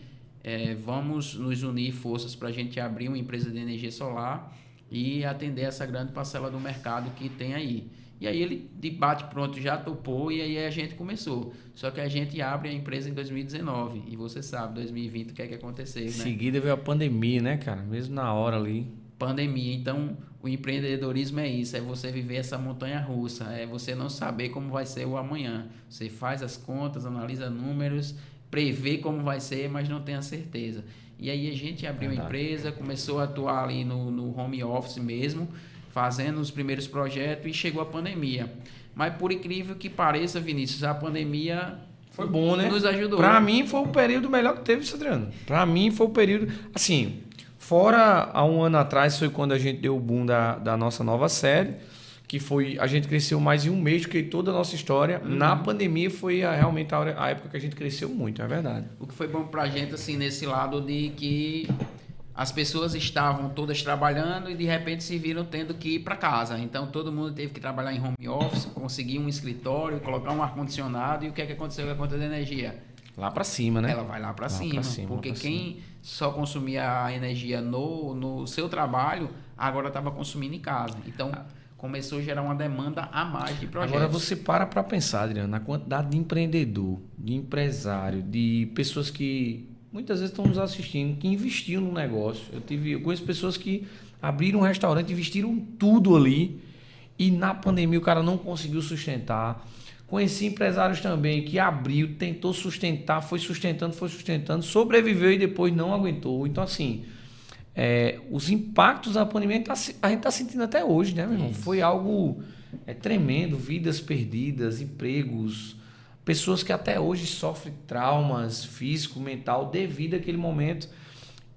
vamos nos unir forças para a gente abrir uma empresa de energia solar e atender essa grande parcela do mercado que tem aí. E aí ele, de bate-pronto, já topou e aí a gente começou. Só que a gente abre a empresa em 2019. E você sabe, 2020, o que é que aconteceu, né? Em seguida veio a pandemia, né, cara? Mesmo na hora ali. Pandemia. Então, o empreendedorismo é isso. É você viver essa montanha-russa. É você não saber como vai ser o amanhã. Você faz as contas, analisa números, prevê como vai ser, mas não tem a certeza. E aí a gente abriu a empresa, começou a atuar ali no home office mesmo, fazendo os primeiros projetos e chegou a pandemia. Mas por incrível que pareça, Vinícius, a pandemia foi bom, né? Nos ajudou. Pra mim foi o período melhor que teve, Adriano. Pra mim foi o período... Assim, fora há um ano atrás, foi quando a gente deu o boom da nossa nova série, que foi... A gente cresceu mais em um mês, que toda a nossa história. Na pandemia foi realmente a época que a gente cresceu muito, é verdade. O que foi bom pra gente, assim, nesse lado de que as pessoas estavam todas trabalhando e de repente se viram tendo que ir para casa. Então todo mundo teve que trabalhar em home office, conseguir um escritório, colocar um ar-condicionado. E o que é que aconteceu com a conta de energia? Lá para cima, né? Ela vai lá para cima. Porque quem só consumia a energia no seu trabalho, agora estava consumindo em casa. Então começou a gerar uma demanda a mais de projetos. Agora você para pensar, Adriano, na quantidade de empreendedor, de empresário, de pessoas que muitas vezes estão nos assistindo, que investiram no negócio. Eu conheço pessoas que abriram um restaurante, investiram tudo ali e na pandemia o cara não conseguiu sustentar. Conheci empresários também que abriu, tentou sustentar, foi sustentando, sobreviveu e depois não aguentou. Então, assim, os impactos da pandemia a gente está sentindo até hoje, né, meu irmão? Foi algo tremendo, vidas perdidas, empregos, pessoas que até hoje sofrem traumas físico, mental devido àquele momento.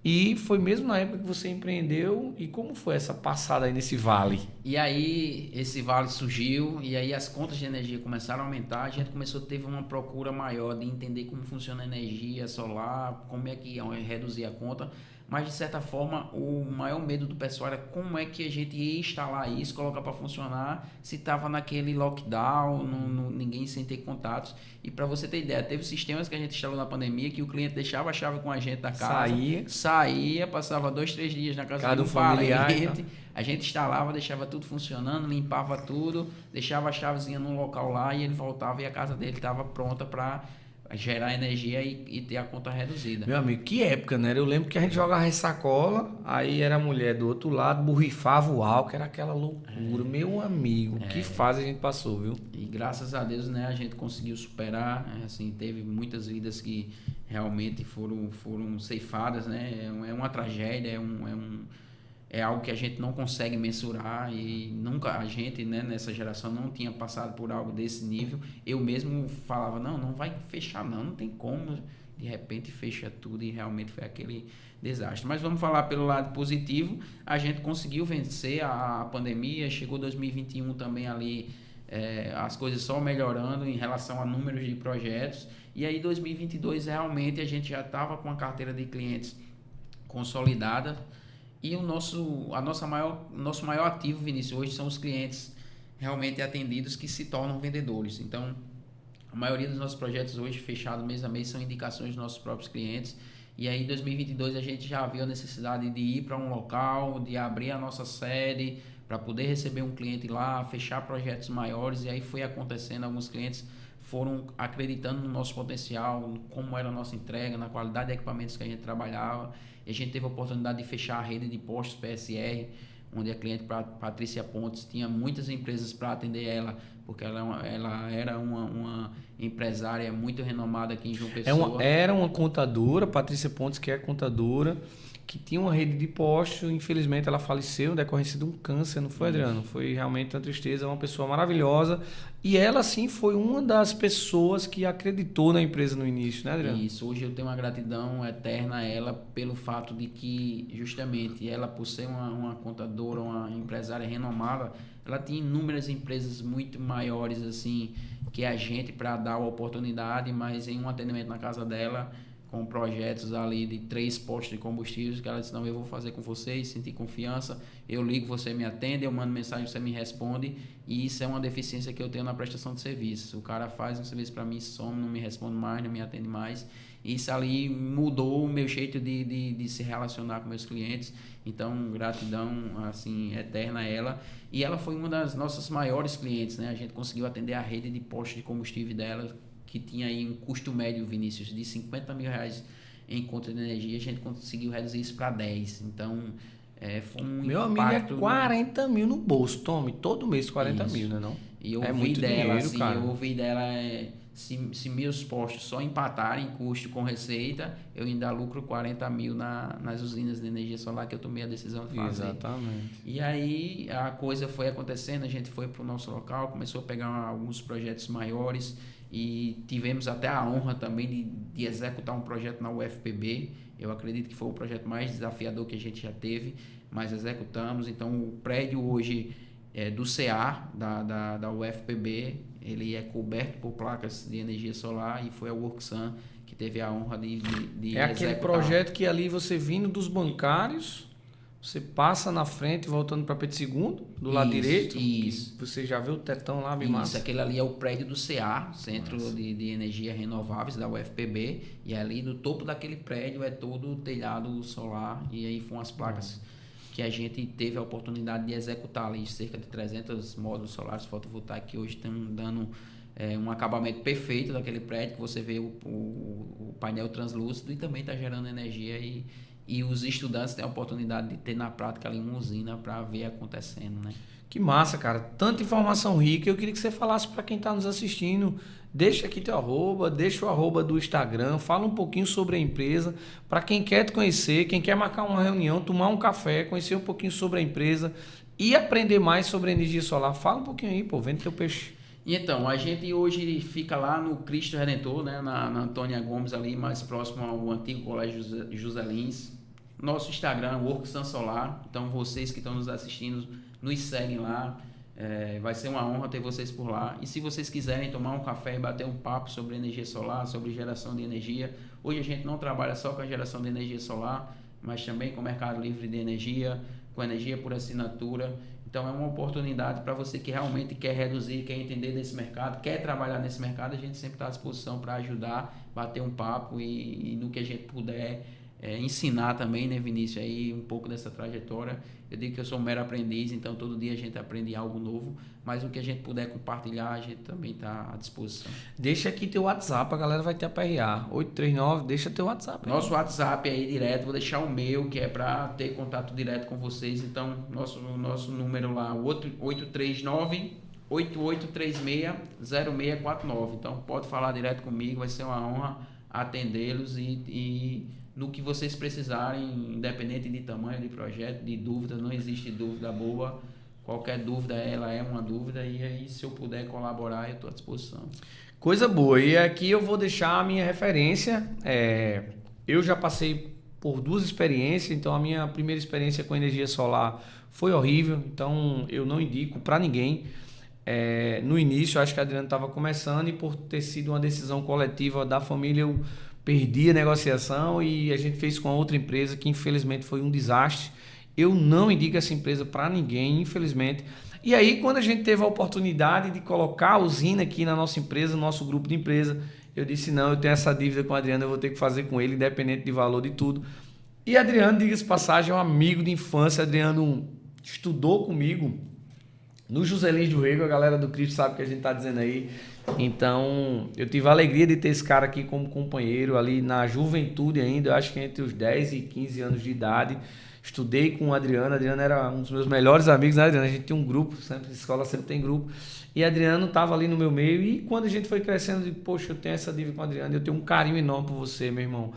E foi mesmo na época que você empreendeu. E como foi essa passada aí nesse vale? E aí esse vale surgiu e aí as contas de energia começaram a aumentar. A gente teve uma procura maior de entender como funciona a energia solar, como é que reduzir a conta. Mas, de certa forma, o maior medo do pessoal era como é que a gente ia instalar isso, colocar para funcionar, se estava naquele lockdown, ninguém sem ter contatos. E para você ter ideia, teve sistemas que a gente instalou na pandemia que o cliente deixava a chave com a gente da casa, saía, passava 2-3 dias na casa do familiar, parente, a gente instalava, deixava tudo funcionando, limpava tudo, deixava a chavezinha num local lá e ele voltava e a casa dele estava pronta para gerar energia e ter a conta reduzida. Meu amigo, que época, né? Eu lembro que a gente jogava ressacola, aí era a mulher do outro lado, borrifava o álcool, era aquela loucura. Meu amigo, que fase a gente passou, viu? E graças a Deus, né, a gente conseguiu superar, assim, teve muitas vidas que realmente foram ceifadas, né? É uma tragédia, é algo que a gente não consegue mensurar e nunca a gente, né, nessa geração não tinha passado por algo desse nível. Eu mesmo falava, não vai fechar não tem como. De repente fecha tudo e realmente foi aquele desastre. Mas vamos falar pelo lado positivo, a gente conseguiu vencer a pandemia, chegou 2021 também ali, as coisas só melhorando em relação a números de projetos. E aí 2022 realmente a gente já estava com a carteira de clientes consolidada. E nosso maior ativo, Vinícius, hoje são os clientes realmente atendidos que se tornam vendedores. Então, a maioria dos nossos projetos hoje, fechados mês a mês, são indicações dos nossos próprios clientes. E aí, em 2022, a gente já viu a necessidade de ir para um local, de abrir a nossa sede, para poder receber um cliente lá, fechar projetos maiores, e aí foi acontecendo, alguns clientes foram acreditando no nosso potencial, como era a nossa entrega, na qualidade de equipamentos que a gente trabalhava, e a gente teve a oportunidade de fechar a rede de postos PSR, onde a cliente Patrícia Pontes tinha muitas empresas para atender ela, porque ela era uma empresária muito renomada aqui em João Pessoa. Era uma contadora, Patrícia Pontes, que é contadora, que tinha uma rede de postos. Infelizmente, ela faleceu em decorrência de um câncer, não foi, Adriano? Foi realmente uma tristeza, uma pessoa maravilhosa. E ela, sim, foi uma das pessoas que acreditou na empresa no início, né, Adriano? Isso, hoje eu tenho uma gratidão eterna a ela pelo fato de que, justamente, ela, por ser uma contadora, uma empresária renomada, ela tinha inúmeras empresas muito maiores, assim, que a gente, para dar a oportunidade, mas em um atendimento na casa dela, com projetos ali de 3 postos de combustíveis, que ela disse, não, eu vou fazer com vocês, sentir confiança, eu ligo, você me atende, eu mando mensagem, você me responde, e isso é uma deficiência que eu tenho na prestação de serviço. O cara faz um serviço para mim, some, não me responde mais, não me atende mais, isso ali mudou o meu jeito de se relacionar com meus clientes, então gratidão assim eterna a ela, e ela foi uma das nossas maiores clientes, né? A gente conseguiu atender a rede de postos de combustível dela, que tinha aí um custo médio, Vinícius, de R$50 mil em conta de energia, a gente conseguiu reduzir isso para 10. Então, foi um Meu impacto... amigo, é 40 mil no bolso, tome, todo mês 40 mil, né não? E eu É ouvi muito dela, dinheiro, assim, cara. eu ouvi dela, se meus postos só empatarem custo com receita, eu ainda lucro 40 mil nas usinas de energia solar que eu tomei a decisão de fazer. Exatamente. E aí a coisa foi acontecendo, a gente foi para o nosso local, começou a pegar alguns projetos maiores, e tivemos até a honra também de executar um projeto na UFPB. Eu acredito que foi o projeto mais desafiador que a gente já teve, mas executamos. Então, o prédio hoje do CA, da UFPB, ele é coberto por placas de energia solar, e foi a Worksun que teve a honra de É aquele executar. projeto que ali você vindo dos bancários, você passa na frente, voltando para Pedro II, do lado direito. Isso. Você já viu o tetão lá, bem Isso, massa. aquele ali é o prédio do CA, Centro de Energia Renováveis, da UFPB, e ali no topo daquele prédio é todo o telhado solar, e aí foram as placas que a gente teve a oportunidade de executar ali, cerca de 300 módulos solares fotovoltaicos que hoje estão dando um acabamento perfeito daquele prédio, que você vê o painel translúcido e também está gerando energia, e os estudantes têm a oportunidade de ter na prática ali uma usina para ver acontecendo, né? Que massa, cara. Tanta informação rica. Eu queria que você falasse para quem está nos assistindo. Deixa aqui teu arroba, deixa o arroba do Instagram, fala um pouquinho sobre a empresa. Para quem quer te conhecer, quem quer marcar uma reunião, tomar um café, conhecer um pouquinho sobre a empresa e aprender mais sobre energia solar. Fala um pouquinho aí, pô, vende teu peixe. E então, a gente hoje fica lá no Cristo Redentor, né, na Antônia Gomes, ali mais próximo ao antigo Colégio José Lins. Nosso Instagram, Worksun Solar. Então, vocês que estão nos assistindo, nos seguem lá. Vai ser uma honra ter vocês por lá. E se vocês quiserem tomar um café e bater um papo sobre energia solar, sobre geração de energia, hoje a gente não trabalha só com a geração de energia solar, mas também com o mercado livre de energia, com energia por assinatura. Então é uma oportunidade para você que realmente quer reduzir, quer entender desse mercado, quer trabalhar nesse mercado. A gente sempre está à disposição para ajudar, bater um papo e no que a gente puder ensinar também, né, Vinícius, aí um pouco dessa trajetória. Eu digo que eu sou um mero aprendiz, então todo dia a gente aprende algo novo, mas o que a gente puder compartilhar, a gente também está à disposição. Deixa aqui teu WhatsApp, a galera vai te aperrear. 839, deixa teu WhatsApp. Nosso WhatsApp aí direto, vou deixar o meu, que é para ter contato direto com vocês. Então, nosso número lá, 839-8836-0649. Então, pode falar direto comigo, vai ser uma honra atendê-los e no que vocês precisarem, independente de tamanho de projeto, de dúvida, não existe dúvida boba. Qualquer dúvida, ela é uma dúvida, e aí se eu puder colaborar, eu estou à disposição. Coisa boa. E aqui eu vou deixar a minha referência. Eu já passei por 2 experiências, então a minha primeira experiência com energia solar foi horrível, então eu não indico para ninguém. No início, acho que a Adriano estava começando, e por ter sido uma decisão coletiva da família, eu perdi a negociação e a gente fez com a outra empresa, que infelizmente foi um desastre. Eu não indico essa empresa para ninguém, infelizmente. E aí, quando a gente teve a oportunidade de colocar a usina aqui na nossa empresa, no nosso grupo de empresa, eu disse, não, eu tenho essa dívida com o Adriano, eu vou ter que fazer com ele, independente de valor de tudo. E Adriano, diga-se passagem, é um amigo de infância. Adriano estudou comigo no Joselins do Rego, a galera do Cristo sabe o que a gente tá dizendo aí. Então, eu tive a alegria de ter esse cara aqui como companheiro ali na juventude ainda, eu acho que entre os 10 e 15 anos de idade. Estudei com o Adriano. Adriano era um dos meus melhores amigos, né, Adriano? A gente tinha um grupo, sempre, escola sempre tem grupo. E Adriano estava ali no meu meio. E quando a gente foi crescendo, eu digo, poxa, eu tenho essa dívida com o Adriano, eu tenho um carinho enorme por você, meu irmão.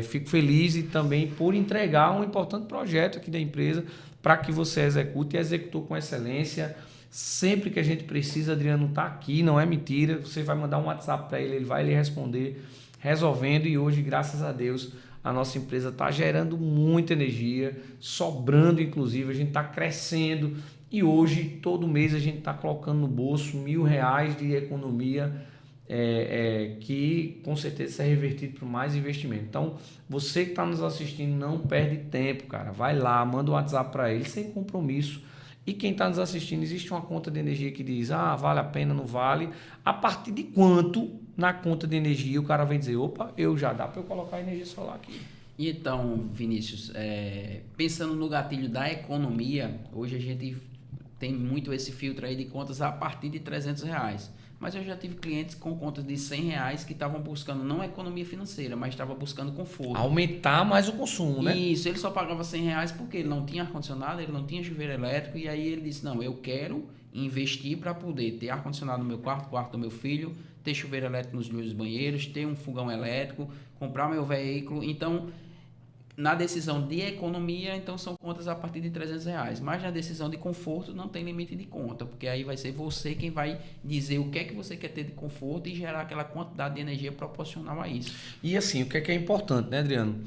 Fico feliz e também por entregar um importante projeto aqui da empresa para que você execute, e executou com excelência. Sempre que a gente precisa, Adriano está aqui, não é mentira. Você vai mandar um WhatsApp para ele, ele vai lhe responder, resolvendo. E hoje, graças a Deus, a nossa empresa está gerando muita energia, sobrando inclusive, a gente está crescendo. E hoje, todo mês, a gente está colocando no bolso R$ 1.000 de economia, que com certeza será revertido para mais investimento. Então, você que está nos assistindo, não perde tempo, cara. Vai lá, manda um WhatsApp para ele, sem compromisso. E quem está nos assistindo, existe uma conta de energia que diz, vale a pena, não vale. A partir de quanto na conta de energia o cara vem dizer, opa, já dá para eu colocar energia solar aqui. E então, Vinícius, pensando no gatilho da economia, hoje a gente tem muito esse filtro aí de contas a partir de R$ 300. Mas eu já tive clientes com contas de R$ 100 que estavam buscando não economia financeira, mas estavam buscando conforto. Aumentar mais o consumo, né? Isso, ele só pagava R$ 100 porque ele não tinha ar-condicionado, ele não tinha chuveiro elétrico, e aí ele disse, não, eu quero investir para poder ter ar-condicionado no meu quarto do meu filho, ter chuveiro elétrico nos meus banheiros, ter um fogão elétrico, comprar meu veículo. Então, na decisão de economia, então são contas a partir de R$ 300. Mas na decisão de conforto não tem limite de conta, porque aí vai ser você quem vai dizer o que é que você quer ter de conforto e gerar aquela quantidade de energia proporcional a isso. E assim, o que é importante, né, Adriano?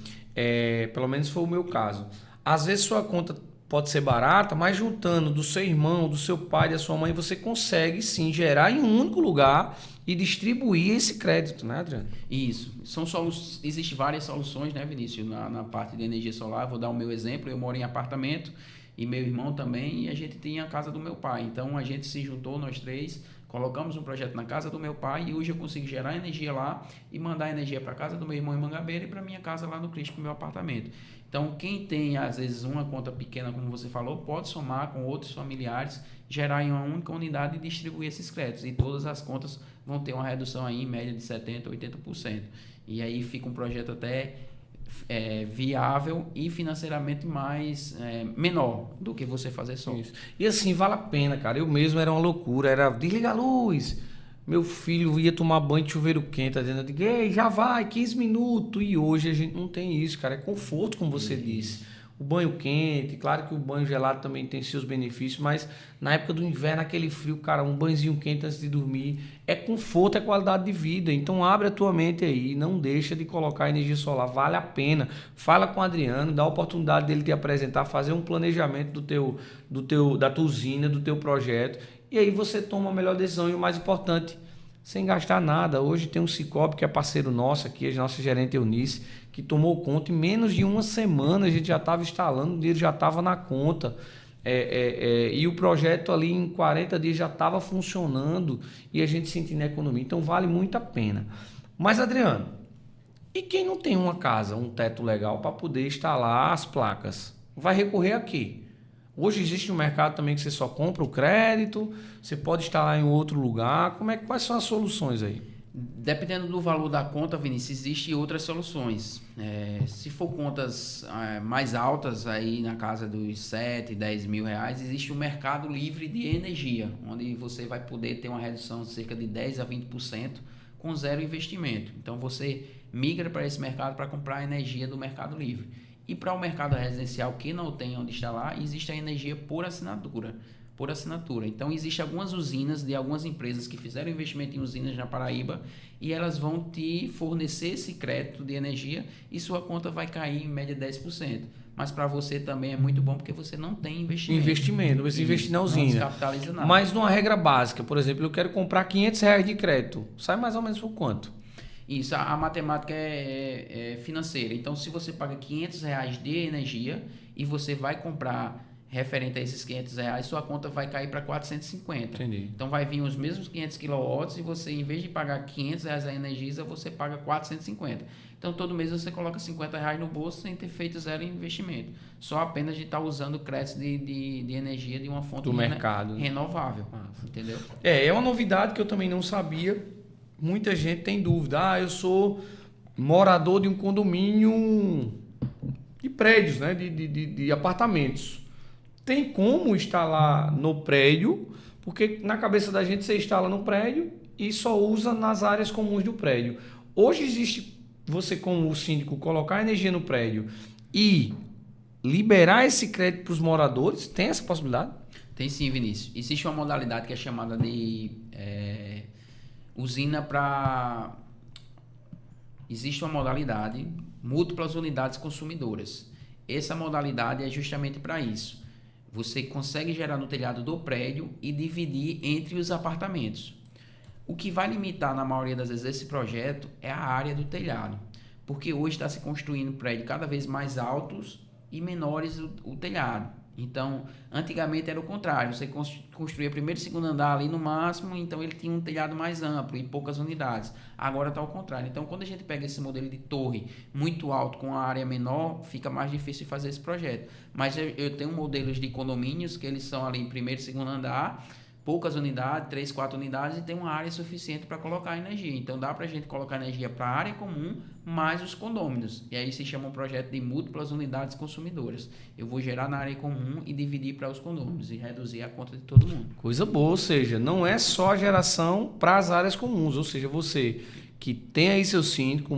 Pelo menos foi o meu caso. Às vezes sua conta pode ser barata, mas juntando do seu irmão, do seu pai, da sua mãe, você consegue sim gerar em um único lugar e distribuir esse crédito, né, Adriano? Isso. Existem várias soluções, né, Vinícius, na parte de energia solar. Vou dar o meu exemplo. Eu moro em apartamento e meu irmão também, e a gente tinha a casa do meu pai. Então a gente se juntou, nós três, colocamos um projeto na casa do meu pai e hoje eu consigo gerar energia lá e mandar energia para a casa do meu irmão em Mangabeira e para minha casa lá no Cristo, para o meu apartamento. Então, quem tem, às vezes, uma conta pequena, como você falou, pode somar com outros familiares, gerar em uma única unidade e distribuir esses créditos. E todas as contas vão ter uma redução aí, em média de 70%, 80%. E aí fica um projeto até viável e financeiramente menor do que você fazer só. Isso. E assim, vale a pena, cara. Eu mesmo era uma loucura, era desliga a luz. Meu filho ia tomar banho de chuveiro quente, dizendo, já vai, 15 minutos. E hoje a gente não tem isso, cara. É conforto, como você disse. O banho quente, claro que o banho gelado também tem seus benefícios, mas na época do inverno, aquele frio, cara, um banhozinho quente antes de dormir, é conforto, é qualidade de vida. Então abre a tua mente aí, não deixa de colocar energia solar, vale a pena. Fala com o Adriano, dá a oportunidade dele te apresentar, fazer um planejamento da tua usina, do teu projeto. E aí você toma a melhor decisão e o mais importante, sem gastar nada. Hoje tem um Cicobi que é parceiro nosso aqui, a nossa gerente Eunice, que tomou conta. Em menos de uma semana a gente já estava instalando, o dinheiro já estava na conta. E o projeto ali em 40 dias já estava funcionando e a gente sentindo a economia. Então vale muito a pena. Mas Adriano, e quem não tem uma casa, um teto legal para poder instalar as placas? Vai recorrer a quê? Hoje existe um mercado também que você só compra o crédito, você pode instalar em outro lugar. Quais são as soluções aí? Dependendo do valor da conta, Vinícius, existem outras soluções. Se for contas mais altas, aí na casa dos 7, 10 mil reais, existe um mercado livre de energia, onde você vai poder ter uma redução de cerca de 10 a 20% com zero investimento. Então você migra para esse mercado para comprar a energia do mercado livre. E para o mercado residencial que não tem onde instalar, existe a energia por assinatura. Então, existem algumas usinas de algumas empresas que fizeram investimento em usinas na Paraíba e elas vão te fornecer esse crédito de energia e sua conta vai cair em média 10%. Mas para você também é muito bom porque você não tem investimento. Você investir na usina. Não descapitaliza nada. Mas numa regra básica, por exemplo, eu quero comprar R$ 500 de crédito. Sai mais ou menos por quanto? Isso, a matemática é financeira. Então, se você paga R$ 500 de energia e você vai comprar referente a esses R$ 500, sua conta vai cair para 450. Entendi. Então vai vir os mesmos 500 kW e você, em vez de pagar R$ 500 a Energisa, você paga 450. Então todo mês você coloca R$ 50 no bolso sem ter feito zero investimento. Só apenas de estar usando crédito de energia de uma fonte Do mercado. renovável. Entendeu? É uma novidade que eu também não sabia. Muita gente tem dúvida. Eu sou morador de um condomínio de prédios, né? de apartamentos. Tem como instalar no prédio, porque na cabeça da gente você instala no prédio e só usa nas áreas comuns do prédio. Hoje existe você, como o síndico, colocar energia no prédio e liberar esse crédito para os moradores? Tem essa possibilidade? Tem sim, Vinícius. Existe uma modalidade que é chamada de usina para... Existe uma modalidade, múltiplas unidades consumidoras. Essa modalidade é justamente para isso. Você consegue gerar no telhado do prédio e dividir entre os apartamentos. O que vai limitar, na maioria das vezes, esse projeto é a área do telhado. Porque hoje está se construindo prédios cada vez mais altos e menores o telhado. Então, antigamente era o contrário. Você construía primeiro e segundo andar ali no máximo, então ele tinha um telhado mais amplo e poucas unidades. Agora está ao contrário. Então, quando a gente pega esse modelo de torre muito alto com a área menor, fica mais difícil de fazer esse projeto. Mas eu tenho modelos de condomínios que eles são ali em primeiro e segundo andar, poucas unidades, 3, 4 unidades, e tem uma área suficiente para colocar energia. Então dá para a gente colocar energia para a área comum mais os condôminos. E aí se chama um projeto de múltiplas unidades consumidoras. Eu vou gerar na área comum e dividir para os condôminos e reduzir a conta de todo mundo. Coisa boa, ou seja, não é só a geração para as áreas comuns, ou seja, você que tem aí seu síndico,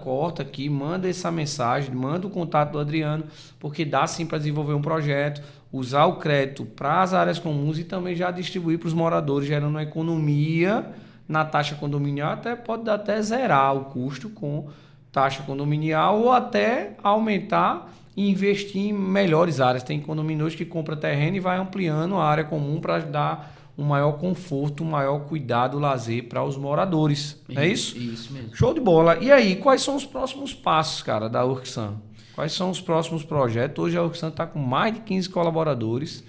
corta aqui, manda essa mensagem, manda o contato do Adriano, porque dá sim para desenvolver um projeto, usar o crédito para as áreas comuns e também já distribuir para os moradores, gerando uma economia na taxa condominial, pode até zerar o custo com taxa condominial ou até aumentar e investir em melhores áreas. Tem condomínios que compra terreno e vai ampliando a área comum para dar um maior conforto, um maior cuidado, lazer para os moradores. É isso? Isso mesmo. Show de bola. E aí, quais são os próximos passos, cara, da Urksan? Quais são os próximos projetos? Hoje a Urksan está com mais de 15 colaboradores,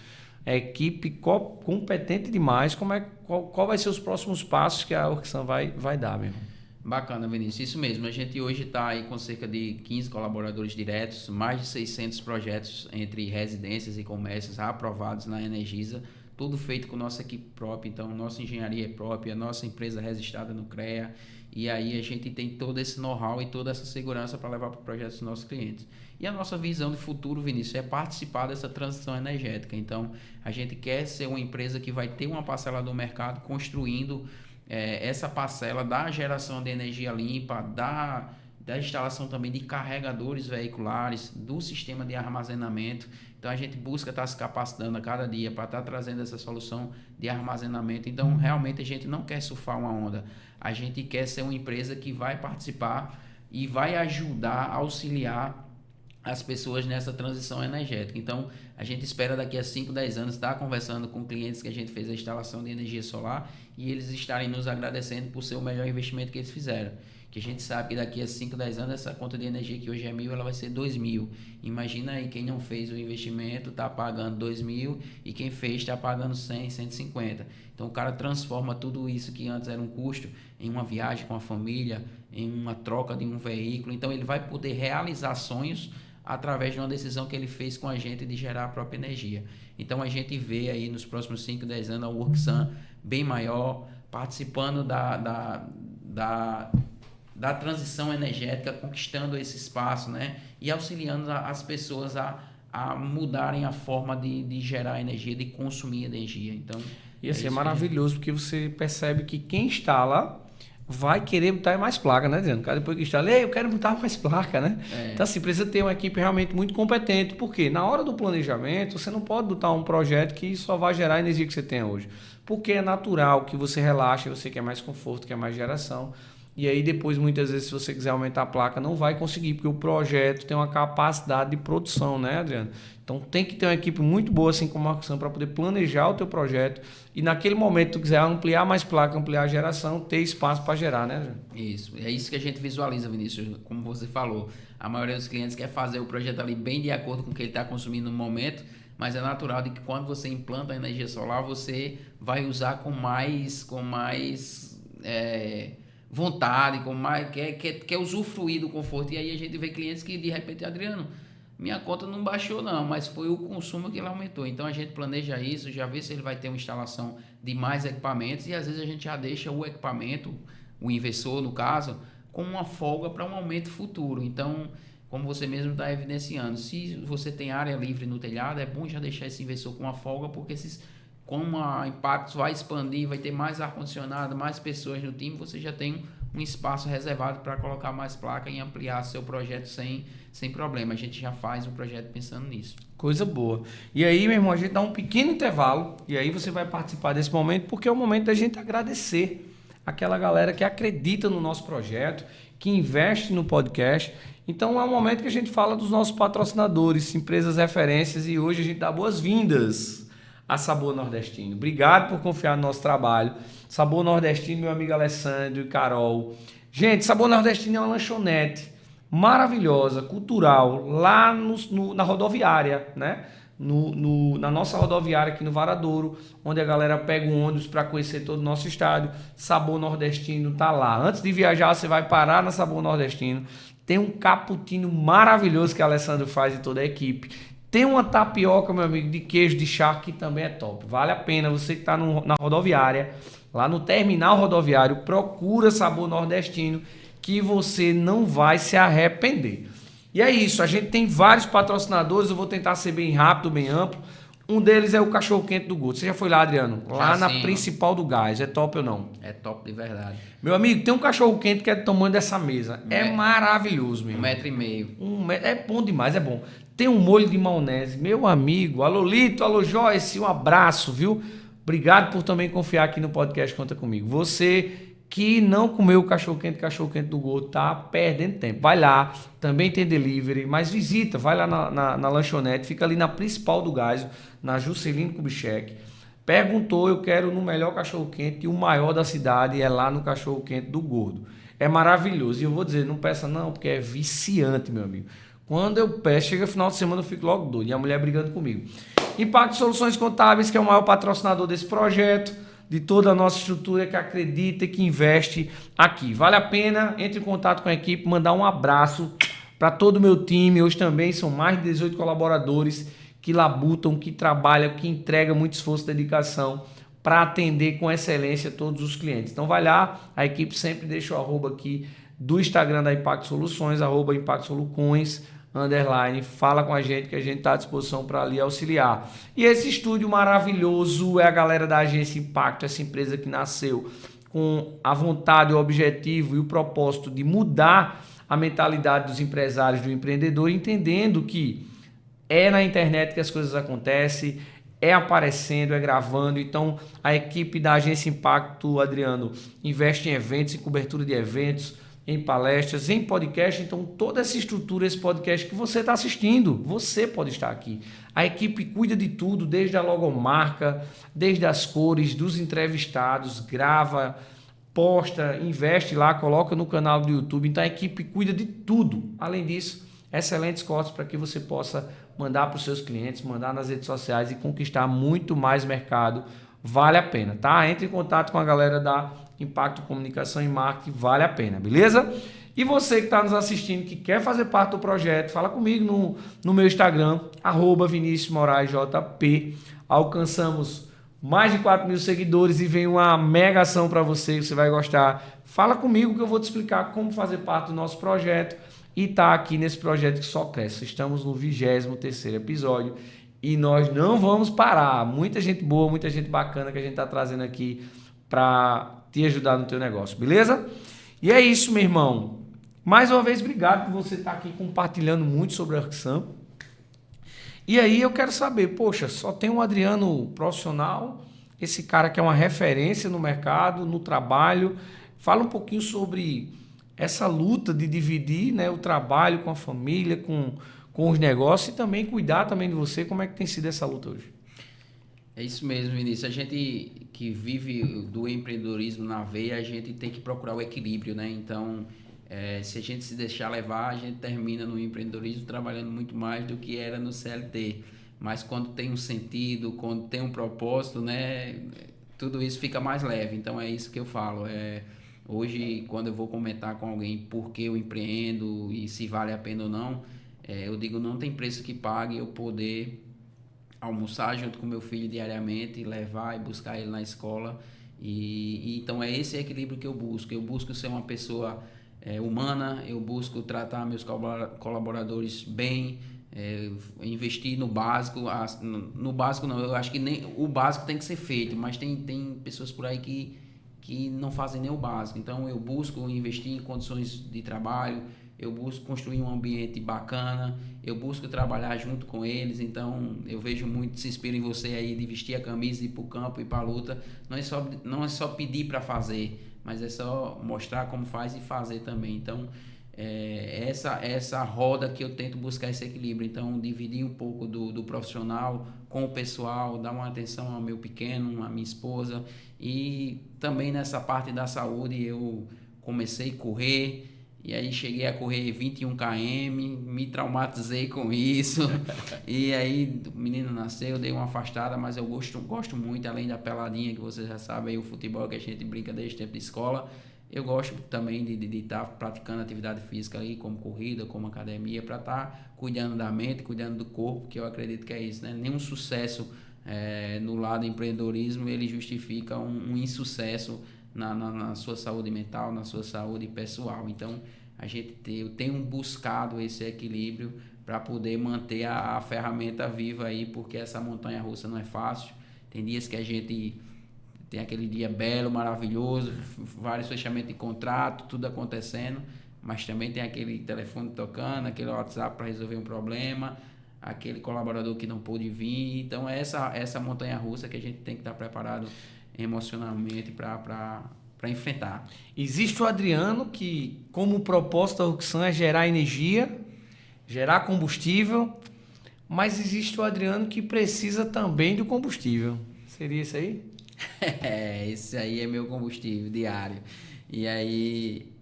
equipe competente demais. Qual vai ser os próximos passos que a Urksan vai dar, meu irmão? Bacana, Vinícius. Isso mesmo. A gente hoje está aí com cerca de 15 colaboradores diretos, mais de 600 projetos entre residências e comércios aprovados na Energisa, tudo feito com nossa equipe própria. Então, nossa engenharia é própria, nossa empresa é registrada no CREA, e aí a gente tem todo esse know-how e toda essa segurança para levar para o projeto dos nossos clientes. E a nossa visão de futuro, Vinícius, é participar dessa transição energética. Então, a gente quer ser uma empresa que vai ter uma parcela do mercado construindo essa parcela da geração de energia limpa, da instalação também de carregadores veiculares, do sistema de armazenamento. Então a gente busca estar se capacitando a cada dia para estar trazendo essa solução de armazenamento. Então realmente a gente não quer surfar uma onda, a gente quer ser uma empresa que vai participar e vai ajudar, auxiliar as pessoas nessa transição energética. Então a gente espera daqui a 5, 10 anos estar conversando com clientes que a gente fez a instalação de energia solar e eles estarem nos agradecendo por ser o melhor investimento que eles fizeram. Que a gente sabe que daqui a 5, 10 anos essa conta de energia que hoje é 1.000, ela vai ser 2.000. Imagina aí quem não fez o investimento está pagando 2.000 e quem fez está pagando 100, 150. Então o cara transforma tudo isso que antes era um custo em uma viagem com a família, em uma troca de um veículo. Então ele vai poder realizar sonhos através de uma decisão que ele fez com a gente de gerar a própria energia. Então a gente vê aí nos próximos 5, 10 anos a Urksan bem maior, participando da transição energética, conquistando esse espaço, né? E auxiliando as pessoas a mudarem a forma de gerar energia, de consumir energia. Então, e assim, é maravilhoso, porque você percebe que quem instala vai querer botar mais placa, né, dizendo? Cara, depois que instala, eu quero botar mais placa, né? Então, assim, precisa ter uma equipe realmente muito competente, porque na hora do planejamento, você não pode botar um projeto que só vai gerar a energia que você tem hoje. Porque é natural que você relaxe, você quer mais conforto, quer mais geração. E aí depois, muitas vezes, se você quiser aumentar a placa, não vai conseguir, porque o projeto tem uma capacidade de produção, né, Adriano? Então tem que ter uma equipe muito boa, assim como a Urksan, para poder planejar o teu projeto e naquele momento que tu quiser ampliar mais placa, ampliar a geração, ter espaço para gerar, né, Adriano? Isso, é isso que a gente visualiza, Vinícius, como você falou. A maioria dos clientes quer fazer o projeto ali bem de acordo com o que ele está consumindo no momento, mas é natural de que quando você implanta a energia solar, você vai usar com mais vontade, com mais quer usufruir do conforto. E aí a gente vê clientes que de repente, Adriano, minha conta não baixou não, mas foi o consumo que ele aumentou. Então a gente planeja isso, já vê se ele vai ter uma instalação de mais equipamentos e às vezes a gente já deixa o equipamento, o inversor no caso, com uma folga para um aumento futuro. Então, como você mesmo está evidenciando, se você tem área livre no telhado, é bom já deixar esse inversor com uma folga, porque como a Impactus vai expandir, vai ter mais ar-condicionado, mais pessoas no time, você já tem um espaço reservado para colocar mais placa e ampliar seu projeto sem problema. A gente já faz o projeto pensando nisso. Coisa boa. E aí, meu irmão, a gente dá um pequeno intervalo e aí você vai participar desse momento, porque é o momento da gente agradecer aquela galera que acredita no nosso projeto, que investe no podcast. Então é um momento que a gente fala dos nossos patrocinadores, empresas referências, e hoje a gente dá boas-vindas a Sabor Nordestino. Obrigado por confiar no nosso trabalho. Sabor Nordestino, meu amigo Alessandro e Carol. Gente, Sabor Nordestino é uma lanchonete maravilhosa, cultural, lá na rodoviária, né? Na nossa rodoviária aqui no Varadouro, onde a galera pega um ônibus para conhecer todo o nosso estádio. Sabor Nordestino tá lá. Antes de viajar, você vai parar na Sabor Nordestino. Tem um cappuccino maravilhoso que a Alessandro faz e toda a equipe. Tem uma tapioca, meu amigo, de queijo de charque que também é top. Vale a pena, você que está na rodoviária, lá no terminal rodoviário, procura Sabor Nordestino que você não vai se arrepender. E é isso, a gente tem vários patrocinadores, eu vou tentar ser bem rápido, bem amplo. Um deles é o Cachorro Quente do Gordo. Você já foi lá, Adriano? Lá na principal do gás. É top ou não? É top de verdade. Meu amigo, tem um cachorro quente que é do tamanho dessa mesa. É maravilhoso, meu. 1,5 m. É bom demais, é bom. Tem um molho de maionese. Meu amigo, alô Lito, alô Joyce, um abraço, viu? Obrigado por também confiar aqui no podcast Conta Comigo. Você que não comeu o cachorro quente do Gordo, tá perdendo tempo. Vai lá, também tem delivery, mas visita, vai lá na lanchonete, fica ali na principal do gás, na Juscelino Kubitschek. Perguntou, eu quero no melhor cachorro quente e o maior da cidade é lá no cachorro quente do Gordo. É maravilhoso. E eu vou dizer, não peça não, porque é viciante, meu amigo. Quando eu peço, chega final de semana eu fico logo doido. E a mulher brigando comigo. Impacto Soluções Contábeis, que é o maior patrocinador desse projeto, de toda a nossa estrutura, que acredita e que investe aqui. Vale a pena, entre em contato com a equipe, mandar um abraço para todo o meu time. Hoje também são mais de 18 colaboradores que labutam, que trabalham, que entregam muito esforço e dedicação para atender com excelência todos os clientes. Então vai lá, a equipe sempre deixa o arroba aqui do Instagram da Impacto Soluções, arroba Impacto Soluções, _, fala com a gente que a gente está à disposição para ali auxiliar. E esse estúdio maravilhoso é a galera da Agência Impacto, essa empresa que nasceu com a vontade, o objetivo e o propósito de mudar a mentalidade dos empresários, do empreendedor, entendendo que é na internet que as coisas acontecem, é aparecendo, é gravando. Então a equipe da Agência Impacto, Adriano, investe em eventos, em cobertura de eventos, em palestras, em podcast. Então toda essa estrutura, esse podcast que você está assistindo, você pode estar aqui. A equipe cuida de tudo, desde a logomarca, desde as cores dos entrevistados, grava, posta, investe lá, coloca no canal do YouTube. Então a equipe cuida de tudo. Além disso, excelentes cortes para que você possa mandar para os seus clientes, mandar nas redes sociais e conquistar muito mais mercado. Vale a pena, tá? Entre em contato com a galera da Impacto Comunicação e Marketing, vale a pena, beleza? E você que está nos assistindo, que quer fazer parte do projeto, fala comigo no meu Instagram, @ViniciusMoraesJP. Alcançamos mais de 4 mil seguidores e vem uma mega ação para você, que você vai gostar. Fala comigo que eu vou te explicar como fazer parte do nosso projeto e tá aqui nesse projeto que só cresce. Estamos no 23º episódio e nós não vamos parar. Muita gente boa, muita gente bacana que a gente está trazendo aqui para te ajudar no teu negócio, beleza? E é isso, meu irmão. Mais uma vez, obrigado por você estar aqui compartilhando muito sobre a Arcsam. E aí eu quero saber, poxa, só tem um Adriano profissional, esse cara que é uma referência no mercado, no trabalho. Fala um pouquinho sobre essa luta de dividir, né, o trabalho com a família, com os negócios e também cuidar também de você. Como é que tem sido essa luta hoje? É isso mesmo, Vinícius. A gente que vive do empreendedorismo na veia, a gente tem que procurar o equilíbrio, né? Então, se a gente se deixar levar, a gente termina no empreendedorismo trabalhando muito mais do que era no CLT. mas quando tem um sentido, quando tem um propósito, né, tudo isso fica mais leve. Então é isso que eu falo. Hoje, quando eu vou comentar com alguém por que eu empreendo e se vale a pena ou não, eu digo, não tem preço que pague eu poder almoçar junto com meu filho diariamente, levar e buscar ele na escola. Então é esse equilíbrio que eu busco. Eu busco ser uma pessoa humana, eu busco tratar meus colaboradores bem, investir no básico. No básico não, eu acho que nem o básico tem que ser feito, mas tem pessoas por aí que não fazem nem o básico. Então eu busco investir em condições de trabalho, eu busco construir um ambiente bacana, eu busco trabalhar junto com eles. Então eu vejo muito, se inspiro em você aí de vestir a camisa, ir para o campo, ir para a luta. Não é só pedir para fazer, mas é só mostrar como faz e fazer também. Então essa roda que eu tento buscar esse equilíbrio. Então dividir um pouco do profissional com o pessoal, dar uma atenção ao meu pequeno, à minha esposa. E também nessa parte da saúde eu comecei a correr, e aí cheguei a correr 21 km, me traumatizei com isso. E aí o menino nasceu, dei uma afastada, mas eu gosto muito, além da peladinha que vocês já sabem, o futebol que a gente brinca desde o tempo de escola. Eu gosto também de estar praticando atividade física aí, como corrida, como academia, para estar cuidando da mente, cuidando do corpo, que eu acredito que é isso, né? Nenhum sucesso no lado do empreendedorismo, ele justifica um insucesso na sua saúde mental, na sua saúde pessoal. Então, eu tenho buscado esse equilíbrio para poder manter a ferramenta viva aí, porque essa montanha-russa não é fácil. Tem dias que a gente tem aquele dia belo, maravilhoso, vários fechamentos de contrato, tudo acontecendo, mas também tem aquele telefone tocando, aquele WhatsApp para resolver um problema, aquele colaborador que não pôde vir. Então é essa montanha-russa que a gente tem que estar preparado emocionalmente para enfrentar. Existe o Adriano que, como propósito da Roxan é gerar energia, gerar combustível, mas existe o Adriano que precisa também do combustível. Seria isso aí? Esse aí é meu combustível diário. E aí,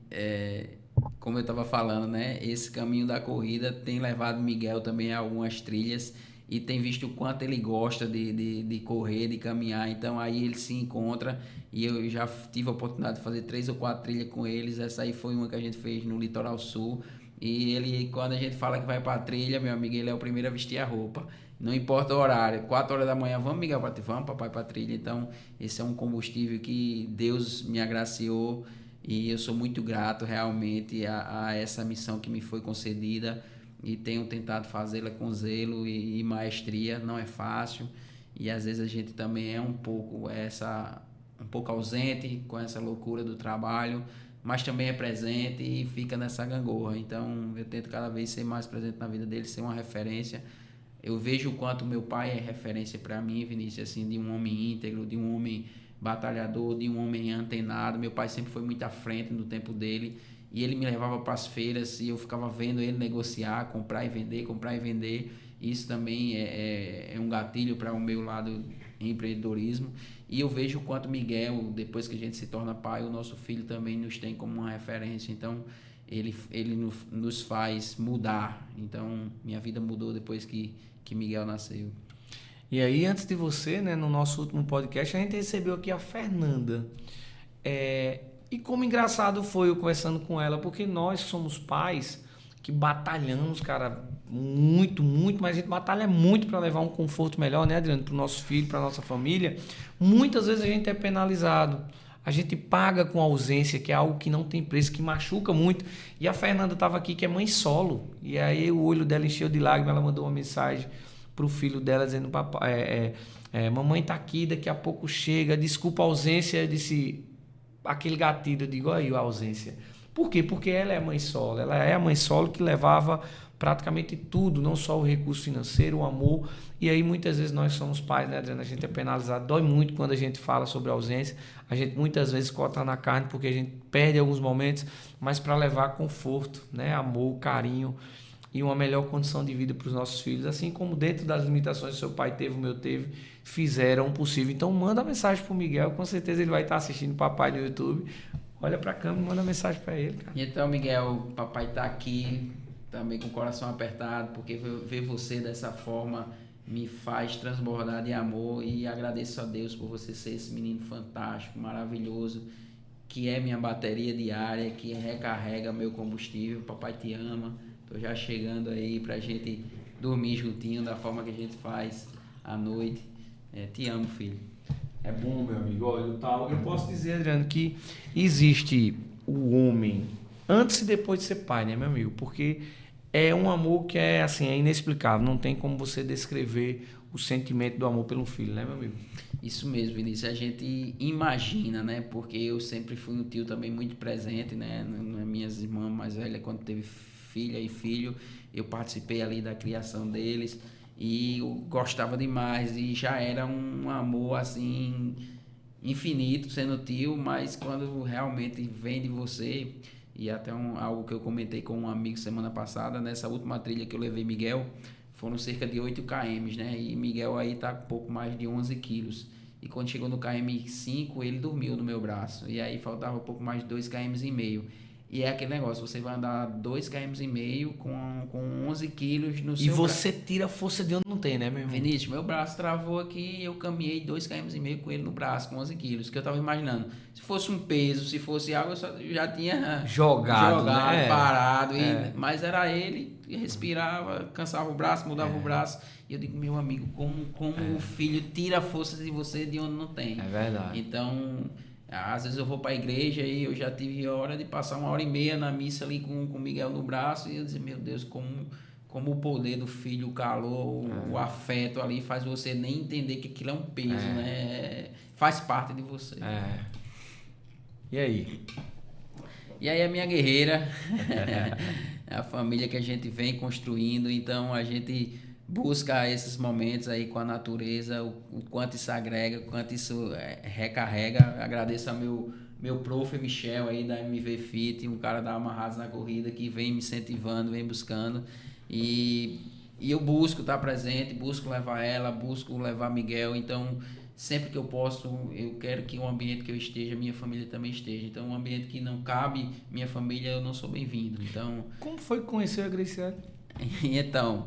como eu estava falando, né? Esse caminho da corrida tem levado Miguel também a algumas trilhas e tem visto o quanto ele gosta de correr, de caminhar. Então aí ele se encontra, e eu já tive a oportunidade de fazer 3 ou 4 trilhas com eles. Essa aí foi uma que a gente fez no Litoral Sul. E ele, quando a gente fala que vai para a trilha, meu amigo, ele é o primeiro a vestir a roupa. Não importa o horário, 4 horas da manhã, vamos, Miguel, vamos, papai, para a trilha. Então, esse é um combustível que Deus me agraciou, e eu sou muito grato realmente a essa missão que me foi concedida, e tenho tentado fazê-la com zelo e maestria. Não é fácil, e às vezes a gente também é um pouco ausente com essa loucura do trabalho, mas também é presente e fica nessa gangorra. Então eu tento cada vez ser mais presente na vida dele, ser uma referência. Eu vejo o quanto meu pai é referência para mim, Vinícius, assim, de um homem íntegro, de um homem batalhador, de um homem antenado. Meu pai sempre foi muito à frente no tempo dele, e ele me levava para as feiras e eu ficava vendo ele negociar, comprar e vender, comprar e vender. Isso também é um gatilho para o meu lado empreendedorismo. E eu vejo o quanto Miguel, depois que a gente se torna pai, o nosso filho também nos tem como uma referência. Então ele nos faz mudar. Então minha vida mudou depois que Miguel nasceu. E aí, antes de você, né, no nosso último podcast, a gente recebeu aqui a Fernanda. E como engraçado foi eu conversando com ela, porque nós somos pais que batalhamos, cara, muito, muito, mas a gente batalha muito para levar um conforto melhor, né, Adriano, para o nosso filho, para a nossa família. Muitas vezes a gente é penalizado, a gente paga com ausência, que é algo que não tem preço, que machuca muito. E a Fernanda estava aqui, que é mãe solo, e aí o olho dela encheu de lágrimas. Ela mandou uma mensagem pro filho dela dizendo: papai, mamãe tá aqui, daqui a pouco chega, desculpa a ausência. Eu disse, aquele gatilho, eu digo, aí a ausência. Por quê? Porque ela é mãe solo. Ela é a mãe solo que levava praticamente tudo, não só o recurso financeiro, o amor. E aí muitas vezes nós somos pais, né, Adriana? A gente é penalizado, dói muito quando a gente fala sobre a ausência. A gente muitas vezes corta na carne porque a gente perde alguns momentos, mas para levar conforto, né, amor, carinho e uma melhor condição de vida para os nossos filhos, assim como dentro das limitações que seu pai teve, o meu teve, fizeram o possível. Então manda mensagem para o Miguel, com certeza ele vai estar assistindo o papai no YouTube. Olha para a câmera e manda mensagem para ele, cara. Então, Miguel, o papai está aqui também com o coração apertado, porque ver você dessa forma me faz transbordar de amor, e agradeço a Deus por você ser esse menino fantástico, maravilhoso, que é minha bateria diária, que recarrega meu combustível. Papai te ama. Tô já chegando aí pra gente dormir juntinho da forma que a gente faz à noite. Te amo, filho. É bom, meu amigo. Olha, eu posso dizer, Adriano, que existe o homem antes e depois de ser pai, né, meu amigo? Porque é um amor que é assim, é inexplicável. Não tem como você descrever o sentimento do amor pelo filho, né, meu amigo? Isso mesmo, Vinícius. A gente imagina, né? Porque eu sempre fui um tio também muito presente, né? Nas minhas irmãs mais velhas, quando teve filha e filho, eu participei ali da criação deles e eu gostava demais, e já era um amor assim infinito sendo tio, mas quando realmente vem de você, e até algo que eu comentei com um amigo semana passada, nessa última trilha que eu levei Miguel, foram cerca de 8 km, né? E Miguel aí tá com pouco mais de 11 quilos. E quando chegou no km 5, ele dormiu no meu braço. E aí faltava um pouco mais de 2 km e meio. E é aquele negócio, você vai andar 2 km e meio com 11 quilos no seu E você tira a força de onde não tem, né, meu irmão? Vinícius, meu braço travou aqui e eu caminhei 2 km e meio com ele no braço, com 11 quilos, que eu tava imaginando. Se fosse um peso, se fosse água, eu já tinha Jogado, né? parado. Mas era ele, respirava, cansava o braço, mudava o braço. E eu digo, meu amigo, como o filho tira a força de você de onde não tem. É verdade. Então, às vezes eu vou para a igreja e eu já tive hora de passar 1h30 na missa ali com o Miguel no braço, e eu dizer, meu Deus, como o poder do filho, o calor, o afeto ali faz você nem entender que aquilo é um peso, né? Faz parte de você. E aí? E aí a minha guerreira, é a família que a gente vem construindo, então a gente busca esses momentos aí com a natureza, o quanto isso agrega, o quanto isso recarrega. Agradeço ao meu prof. Michel aí da MV Fit, um cara da Amarrados na Corrida, que vem me incentivando, vem buscando. E eu busco estar presente, busco levar ela, busco levar Miguel. Então, sempre que eu posso, eu quero que o ambiente que eu esteja, minha família também esteja. Então, um ambiente que não cabe minha família, eu não sou bem-vindo. Então, como foi que conheceu a Graciela? Então,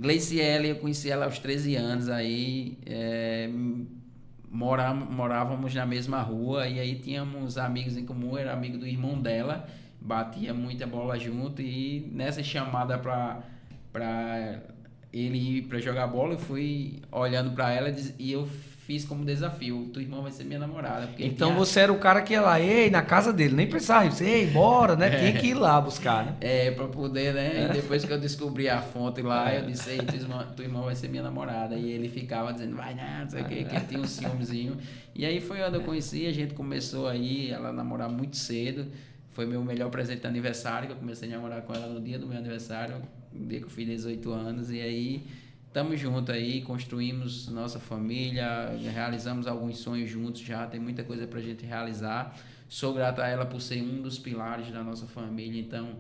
Gleiciele, eu conheci ela aos 13 anos, aí morávamos na mesma rua, e aí tínhamos amigos em comum, era amigo do irmão dela, batia muita bola junto, e nessa chamada para ele ir para jogar bola, eu fui olhando para ela e eu fiz como desafio, tua irmã vai ser minha namorada. Porque então você era o cara que ia lá, ei, na casa dele, nem precisava ir, ei, bora, né? Tinha que ir lá buscar, né? Para poder, né? E depois que eu descobri a fonte lá, eu disse, ei, tua irmã vai ser minha namorada. E ele ficava dizendo, vai não sei o que ele tinha um ciúmezinho. E aí foi onde eu conheci, a gente começou aí, ela namorar muito cedo. Foi meu melhor presente de aniversário, que eu comecei a namorar com ela no dia do meu aniversário, no dia que eu fiz 18 anos. E aí, estamos juntos aí, construímos nossa família, realizamos alguns sonhos juntos já, tem muita coisa pra gente realizar. Sou grato a ela por ser um dos pilares da nossa família. Então,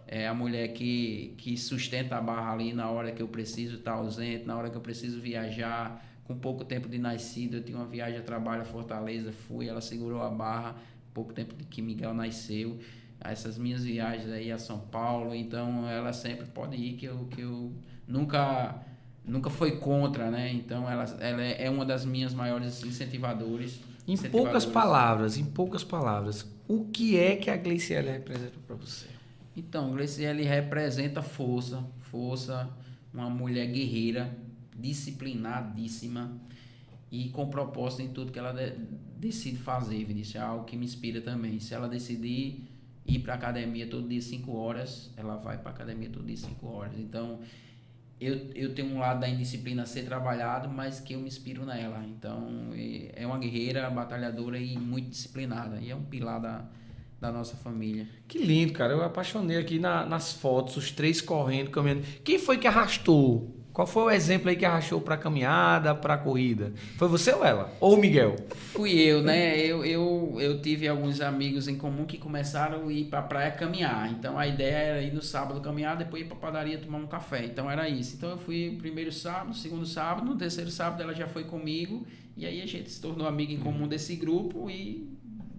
é a mulher que sustenta a barra ali na hora que eu preciso estar ausente, na hora que eu preciso viajar. Com pouco tempo de nascido, eu tinha uma viagem a trabalho a Fortaleza, fui, ela segurou a barra, pouco tempo de que Miguel nasceu. Essas minhas viagens aí a São Paulo, então ela sempre pode ir, que eu nunca foi contra, né? Então ela é uma das minhas maiores incentivadoras. Em poucas palavras, o que é que a Gleiciele representa para você? Então, Gleiciele representa força, uma mulher guerreira, disciplinadíssima e com propósito em tudo que ela decide fazer, Vinícius. É algo que me inspira também. Se ela decidir ir para academia todo dia 5 horas, ela vai para academia todo dia 5 horas. Então, eu tenho um lado da indisciplina a ser trabalhado, mas que eu me inspiro nela. Então, é uma guerreira, batalhadora e muito disciplinada. E é um pilar da nossa família. Que lindo, cara. Eu apaixonei aqui nas fotos, os 3 correndo, caminhando. Quem foi que arrastou? Qual foi o exemplo aí que arrastou para caminhada, para corrida? Foi você ou ela? Ou o Miguel? Fui eu, né? Eu tive alguns amigos em comum que começaram a ir para a praia caminhar. Então a ideia era ir no sábado caminhar, depois ir para a padaria tomar um café. Então era isso. Então eu fui o primeiro sábado, segundo sábado, no terceiro sábado ela já foi comigo. E aí a gente se tornou amigo em comum desse grupo. E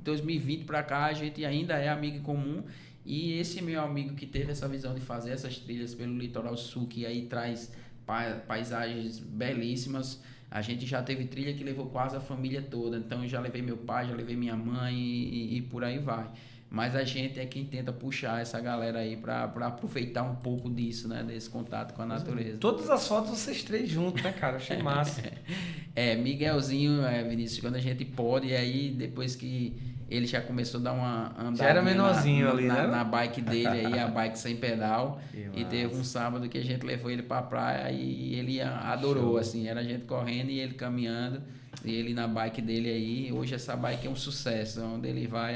2020 para cá a gente ainda é amigo em comum. E esse meu amigo que teve essa visão de fazer essas trilhas pelo litoral sul, que aí traz paisagens belíssimas. A gente já teve trilha que levou quase a família toda, então eu já levei meu pai, já levei minha mãe e por aí vai. Mas a gente é quem tenta puxar essa galera aí para aproveitar um pouco disso, né? Desse contato com a natureza. Todas as fotos vocês três juntos, né, cara? Achei massa. Miguelzinho, Vinícius, quando a gente pode, e aí depois que ele já começou a dar uma andada. Já era menorzinho ali, né? Na bike dele aí, a bike sem pedal. E teve um sábado que a gente levou ele pra praia e ele adorou, show. Assim, era a gente correndo e ele caminhando, e ele na bike dele aí. Hoje essa bike é um sucesso, onde ele vai,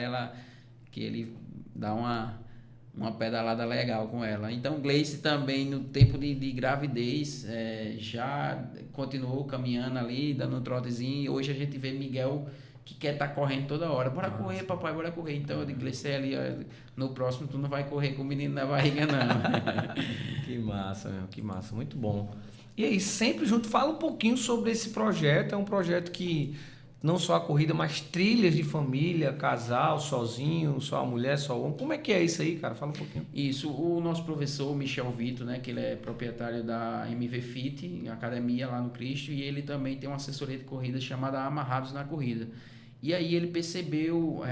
que ele dá uma pedalada legal com ela. Então, Gleice também, no tempo de gravidez, já continuou caminhando ali, dando um trotezinho. E hoje a gente vê Miguel que quer estar correndo toda hora. Bora correr, papai, bora correr. Então, eu digo, Gleice, ali, no próximo tu não vai correr com o menino na barriga, não. Que massa, meu, que massa. Muito bom. E aí, sempre junto, fala um pouquinho sobre esse projeto. É um projeto que não só a corrida, mas trilhas de família, casal, sozinho, só a mulher, só o homem. Como é que é isso aí, cara? Fala um pouquinho. Isso, o nosso professor Michel Vitor, né, que ele é proprietário da MV Fit, academia lá no Cristo, e ele também tem uma assessoria de corrida chamada Amarrados na Corrida. E aí ele percebeu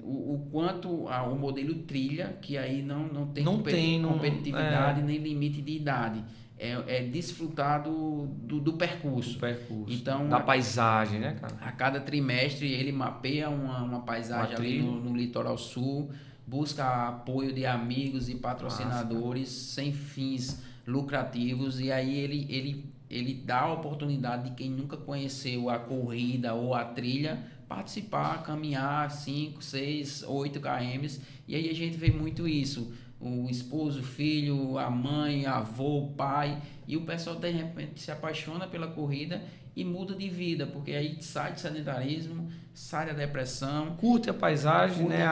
o quanto o modelo trilha, que aí não tem competitividade nem limite de idade. Desfrutar do percurso. Então, da paisagem, né, cara? A cada trimestre ele mapeia uma paisagem ali no litoral sul, busca apoio de amigos e patrocinadores sem fins lucrativos, e aí ele dá a oportunidade de quem nunca conheceu a corrida ou a trilha participar, caminhar 5, 6, 8 km, e aí a gente vê muito isso. O esposo, o filho, a mãe, avô, o pai, e o pessoal de repente se apaixona pela corrida e muda de vida, porque aí sai do sedentarismo, sai da depressão, curte a paisagem, né?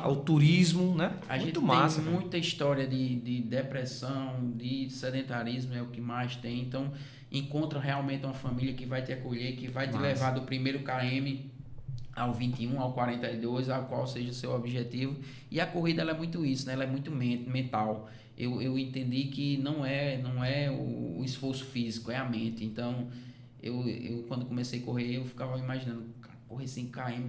O turismo, né? A gente tem muita história de depressão, de sedentarismo, é o que mais tem. Então encontra realmente uma família que vai te acolher, que vai te levar do primeiro km ao 21, ao 42, ao qual seja o seu objetivo. E a corrida ela é muito isso, né? Ela é muito mental. Eu entendi que não é o esforço físico, é a mente. Então, eu quando comecei a correr, eu ficava imaginando, correr 5 km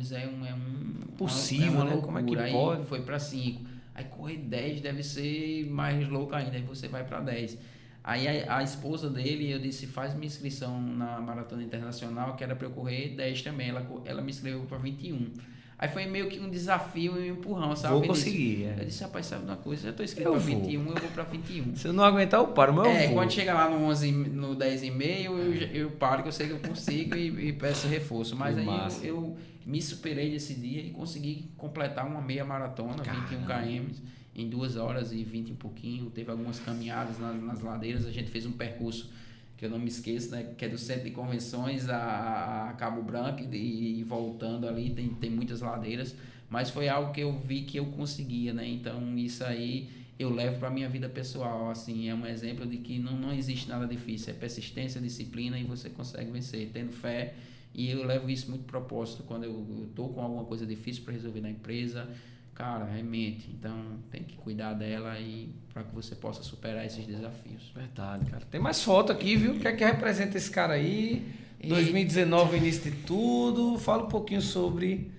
possível, né? loucura. Como é que aí pode? Foi para 5. Aí correr 10 deve ser mais louco ainda, aí você vai para 10. Aí a esposa dele, eu disse, faz minha inscrição na Maratona Internacional, que era para eu correr 10 também. Ela me inscreveu para 21. Aí foi meio que um desafio e um empurrão, sabe? Vou conseguir. Eu disse, rapaz, sabe uma coisa? Eu estou inscrito para 21, eu vou para 21. Se eu não aguentar, eu paro, mas eu vou. Quando chega lá no 11, no 10,5, eu paro, que eu sei que eu consigo e peço reforço. Mas aí eu me superei nesse dia e consegui completar uma meia maratona, 21 km. Em 2 horas e 20 e um pouquinho. Teve algumas caminhadas nas ladeiras. A gente fez um percurso que eu não me esqueço, né? Que é do Centro de Convenções a Cabo Branco e voltando ali. Tem muitas ladeiras. Mas foi algo que eu vi que eu conseguia, né? Então isso aí eu levo para a minha vida pessoal. Assim, é um exemplo de que não existe nada difícil. É persistência, disciplina e você consegue vencer. Tendo fé. E eu levo isso muito propósito quando eu estou com alguma coisa difícil para resolver na empresa. Cara, é mente, então tem que cuidar dela e para que você possa superar esses desafios. Verdade, cara. Tem mais foto aqui, viu? O que é que representa esse cara aí? 2019, início de tudo. Fala um pouquinho sobre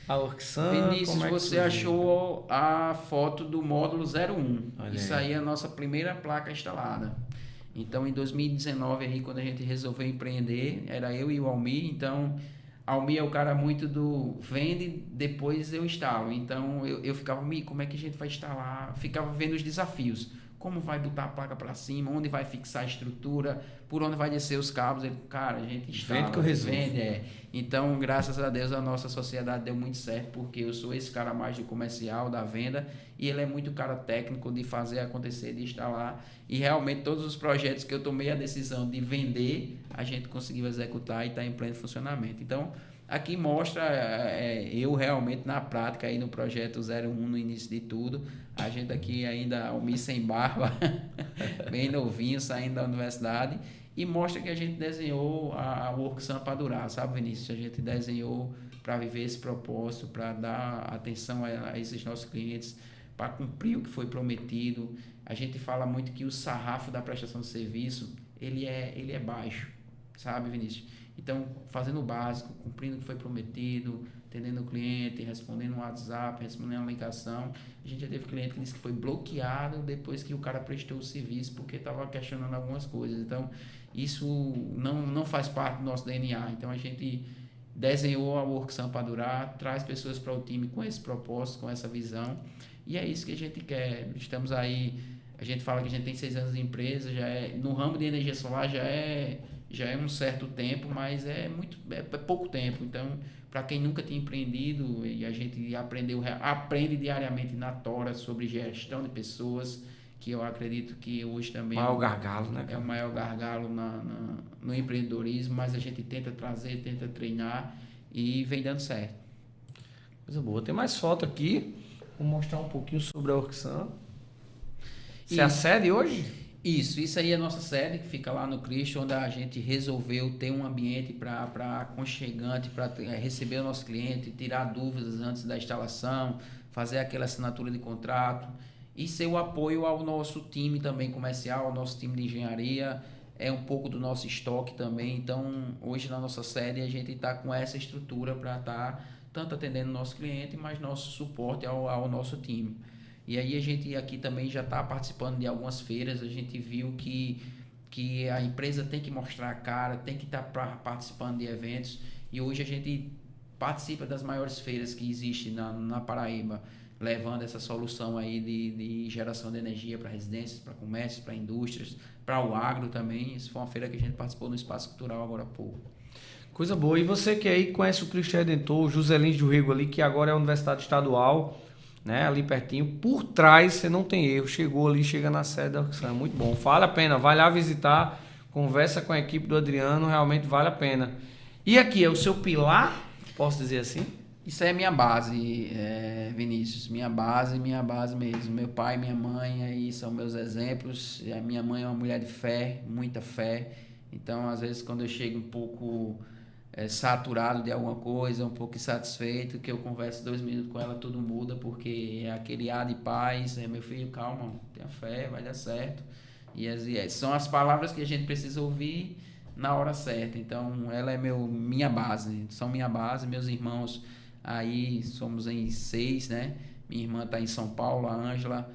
a Worksun. Vinícius, você achou a foto do módulo 01. Olha isso aí é a nossa primeira placa instalada. Então, em 2019, aí, quando a gente resolveu empreender, era eu e o Almir, então... Almir é o cara muito do vende, depois eu instalo. Então eu ficava, como é que a gente vai instalar? Ficava vendo os desafios. Como vai botar a placa para cima? Onde vai fixar a estrutura? Por onde vai descer os cabos? Ele, cara, a gente instala. Vende que eu resolvo. Então, graças a Deus, a nossa sociedade deu muito certo, porque eu sou esse cara mais do comercial, da venda, e ele é muito cara técnico de fazer acontecer, de instalar. E realmente todos os projetos que eu tomei a decisão de vender, a gente conseguiu executar e está em pleno funcionamento. Então, aqui mostra eu realmente na prática aí no projeto 01, no início de tudo. A gente aqui ainda, Almir sem barba, bem novinho, saindo da universidade. E mostra que a gente desenhou a Worksun para durar, sabe, Vinícius? A gente desenhou para viver esse propósito, para dar atenção a esses nossos clientes, para cumprir o que foi prometido. A gente fala muito que o sarrafo da prestação de serviço, ele é baixo, sabe, Vinícius? Então, fazendo o básico, cumprindo o que foi prometido, atendendo o cliente, respondendo um WhatsApp, respondendo uma ligação. A gente já teve cliente que disse que foi bloqueado depois que o cara prestou o serviço porque estava questionando algumas coisas. Então, isso não faz parte do nosso DNA. Então, a gente desenhou a Worksun para durar, traz pessoas para o time com esse propósito, com essa visão. E é isso que a gente quer. Estamos aí, a gente fala que a gente tem 6 anos de empresa, no ramo de energia solar já é um certo tempo, mas é pouco tempo. Então, para quem nunca tinha empreendido, e a gente aprende diariamente na Tora sobre gestão de pessoas, que eu acredito que hoje também maior gargalo, né, é o maior gargalo no empreendedorismo, mas a gente tenta trazer, tenta treinar e vem dando certo. Coisa boa. Tem mais foto aqui. Vou mostrar um pouquinho sobre a Worksun. Você é a sede hoje? Isso aí é a nossa sede, que fica lá no Cristo, onde a gente resolveu ter um ambiente para aconchegante, para receber o nosso cliente, tirar dúvidas antes da instalação, fazer aquela assinatura de contrato e ser o apoio ao nosso time também comercial, ao nosso time de engenharia, é um pouco do nosso estoque também. Então, hoje na nossa sede a gente está com essa estrutura para estar tanto atendendo o nosso cliente, mas nosso suporte ao nosso time. E aí a gente aqui também já está participando de algumas feiras, a gente viu que a empresa tem que mostrar a cara, tem que estar participando de eventos, e hoje a gente participa das maiores feiras que existem na Paraíba, levando essa solução aí de geração de energia para residências, para comércios, para indústrias, para o agro também. Isso foi uma feira que a gente participou no Espaço Cultural agora há pouco. Coisa boa. E você que aí conhece o Cristo Redentor, o José Lins do Rego ali, que agora é a Universidade Estadual, né, ali pertinho, por trás você não tem erro, chegou ali, chega na sede da Worksun, é muito bom, vale a pena, vai lá visitar, conversa com a equipe do Adriano, realmente vale a pena. E aqui é o seu pilar, posso dizer assim? Isso aí é minha base, Vinícius, minha base mesmo. Meu pai e minha mãe aí são meus exemplos. A minha mãe é uma mulher de fé, muita fé. Então, às vezes, quando eu chego um pouco saturado de alguma coisa, um pouco insatisfeito, que eu converso 2 minutos com ela, tudo muda, porque é aquele ar de paz, meu filho, calma, tenha fé, vai dar certo. E são as palavras que a gente precisa ouvir na hora certa. Então, ela é minha base, são minha base. Meus irmãos, aí somos em 6, né? Minha irmã está em São Paulo, a Ângela,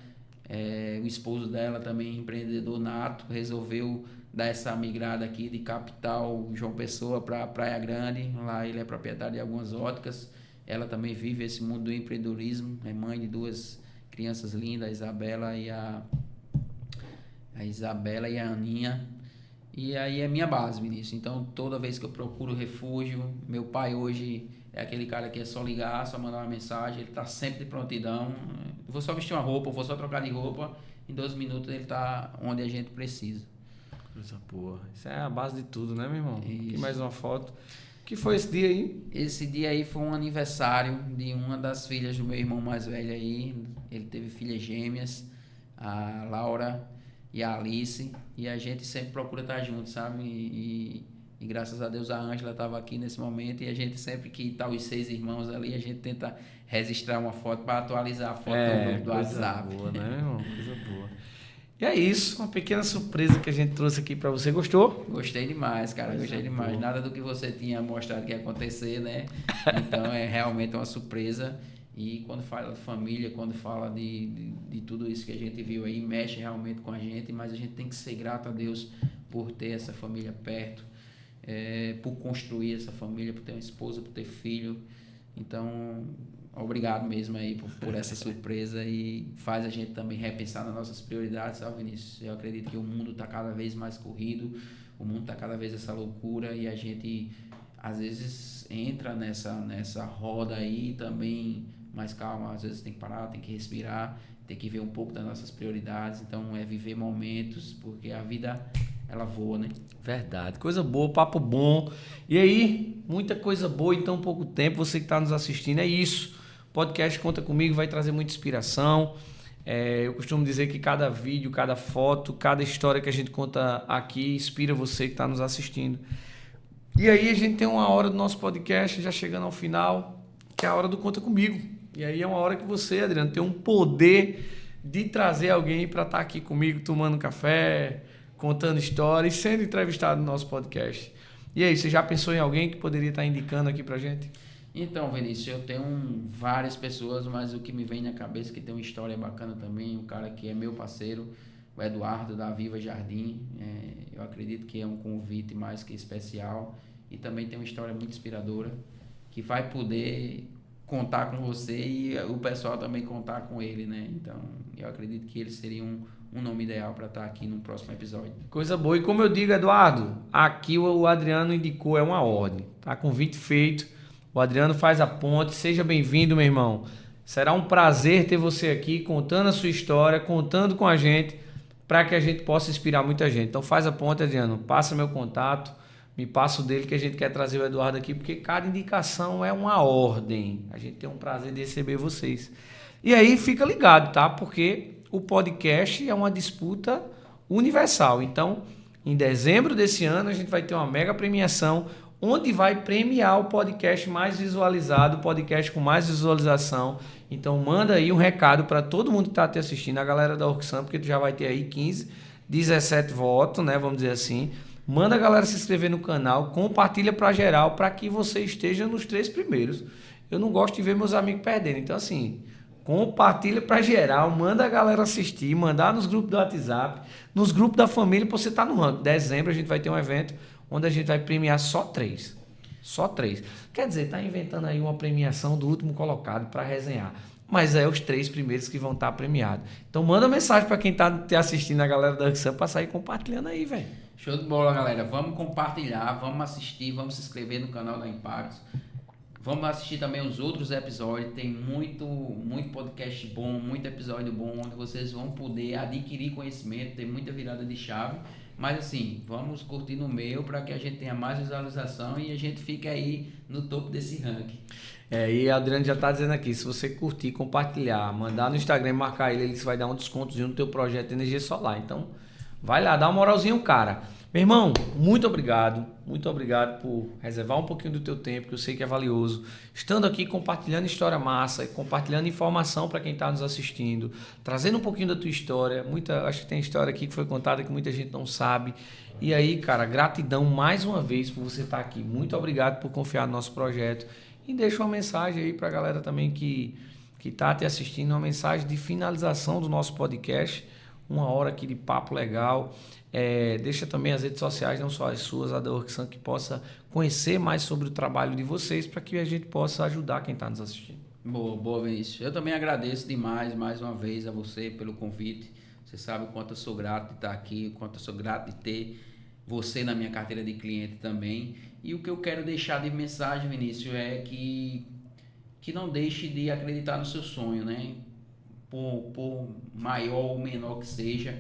o esposo dela também empreendedor nato, resolveu dar essa migrada aqui de capital João Pessoa para Praia Grande. Lá ele é proprietário de algumas óticas. Ela também vive esse mundo do empreendedorismo, é mãe de 2 crianças lindas, a Isabela e a Aninha. E aí é minha base, Vinícius. Então, toda vez que eu procuro refúgio, meu pai hoje é aquele cara que é só ligar, só mandar uma mensagem, ele está sempre de prontidão. Eu vou só vestir uma roupa, eu vou só trocar de roupa, em 2 minutos ele está onde a gente precisa. Coisa boa. Isso é a base de tudo, né, meu irmão? Isso. Aqui mais uma foto. O que foi esse dia aí? Esse dia aí foi um aniversário de uma das filhas do meu irmão mais velho aí. Ele teve filhas gêmeas, a Laura e a Alice, e a gente sempre procura estar junto, sabe? E graças a Deus a Ângela estava aqui nesse momento, e a gente sempre que está os 6 irmãos ali, a gente tenta registrar uma foto para atualizar a foto do WhatsApp. Coisa boa, né, meu irmão? Coisa boa. E é isso, uma pequena surpresa que a gente trouxe aqui para você. Gostou? Gostei demais, cara, gostei demais. Nada do que você tinha mostrado que ia acontecer, né? Então é realmente uma surpresa. E quando fala de família, quando fala de tudo isso que a gente viu aí, mexe realmente com a gente, mas a gente tem que ser grato a Deus por ter essa família perto, por construir essa família, por ter uma esposa, por ter filho. Então, obrigado mesmo aí por essa surpresa, e faz a gente também repensar nas nossas prioridades, sabe, Vinícius? Eu acredito que o mundo está cada vez mais corrido, o mundo está cada vez essa loucura, e a gente às vezes entra nessa roda aí também, mas calma, às vezes tem que parar, tem que respirar, tem que ver um pouco das nossas prioridades. Então é viver momentos, porque a vida ela voa, né? Verdade, coisa boa, papo bom. E aí, muita coisa boa em tão pouco tempo. Você que está nos assistindo, é isso. O podcast Conta Comigo vai trazer muita inspiração. Eu costumo dizer que cada vídeo, cada foto, cada história que a gente conta aqui inspira você que está nos assistindo. E aí a gente tem uma hora do nosso podcast já chegando ao final, que é a hora do Conta Comigo. E aí é uma hora que você, Adriano, tem um poder de trazer alguém para estar aqui comigo, tomando café, contando histórias e sendo entrevistado no nosso podcast. E aí, você já pensou em alguém que poderia estar indicando aqui pra gente? Então, Vinícius, eu tenho várias pessoas, mas o que me vem na cabeça que tem uma história bacana também, um cara que é meu parceiro, o Eduardo da Viva Jardim. Eu acredito que é um convite mais que especial e também tem uma história muito inspiradora que vai poder contar com você e o pessoal também contar com ele, né? Então, eu acredito que ele seria um nome ideal para estar aqui no próximo episódio. Coisa boa. E como eu digo, Eduardo, aqui o Adriano indicou, é uma ordem. Tá? Convite feito. O Adriano faz a ponte. Seja bem-vindo, meu irmão. Será um prazer ter você aqui contando a sua história, contando com a gente, para que a gente possa inspirar muita gente. Então faz a ponte, Adriano. Passa meu contato, me passa o dele, que a gente quer trazer o Eduardo aqui, porque cada indicação é uma ordem. A gente tem um prazer de receber vocês. E aí fica ligado, tá? Porque o podcast é uma disputa universal. Então, em dezembro desse ano, a gente vai ter uma mega premiação, onde vai premiar o podcast mais visualizado, o podcast com mais visualização. Então, manda aí um recado para todo mundo que está te assistindo, a galera da Orksam, porque tu já vai ter aí 15, 17 votos, né? Vamos dizer assim. Manda a galera se inscrever no canal, compartilha para geral, para que você esteja nos 3 primeiros. Eu não gosto de ver meus amigos perdendo. Então, assim, compartilha para geral, manda a galera assistir, mandar nos grupos do WhatsApp, nos grupos da família, para você estar no ranking. Dezembro a gente vai ter um evento onde a gente vai premiar só 3. Só 3. Quer dizer, tá inventando aí uma premiação do último colocado para resenhar. Mas é os 3 primeiros que vão estar premiados. Então manda mensagem para quem tá te assistindo, a galera da Orksam, para sair compartilhando aí, velho. Show de bola, galera. Vamos compartilhar, vamos assistir, vamos se inscrever no canal da Impactos. Vamos assistir também os outros episódios. Tem muito podcast bom, muito episódio bom, onde vocês vão poder adquirir conhecimento, tem muita virada de chave. Mas assim, vamos curtir no meio para que a gente tenha mais visualização e a gente fique aí no topo desse ranking. E a Adriano já está dizendo aqui, se você curtir, compartilhar, mandar no Instagram e marcar ele vai dar um descontozinho no teu projeto de energia solar. Então, vai lá, dá uma moralzinha, cara. Meu irmão, muito obrigado por reservar um pouquinho do teu tempo, que eu sei que é valioso, estando aqui compartilhando história massa, compartilhando informação para quem está nos assistindo, trazendo um pouquinho da tua história. Acho que tem história aqui que foi contada que muita gente não sabe. E aí, cara, gratidão mais uma vez por você estar aqui. Muito obrigado por confiar no nosso projeto. E deixa uma mensagem aí para a galera também que está te assistindo, uma mensagem de finalização do nosso podcast. 1 hora aqui de papo legal. Deixa também as redes sociais, não só as suas, a da Orksam, que possa conhecer mais sobre o trabalho de vocês, para que a gente possa ajudar quem está nos assistindo. Boa, Vinícius. Eu também agradeço demais, mais uma vez, a você pelo convite. Você sabe o quanto eu sou grato de estar aqui, o quanto eu sou grato de ter você na minha carteira de cliente também. E o que eu quero deixar de mensagem, Vinícius, é que não deixe de acreditar no seu sonho, né? Por maior ou menor que seja,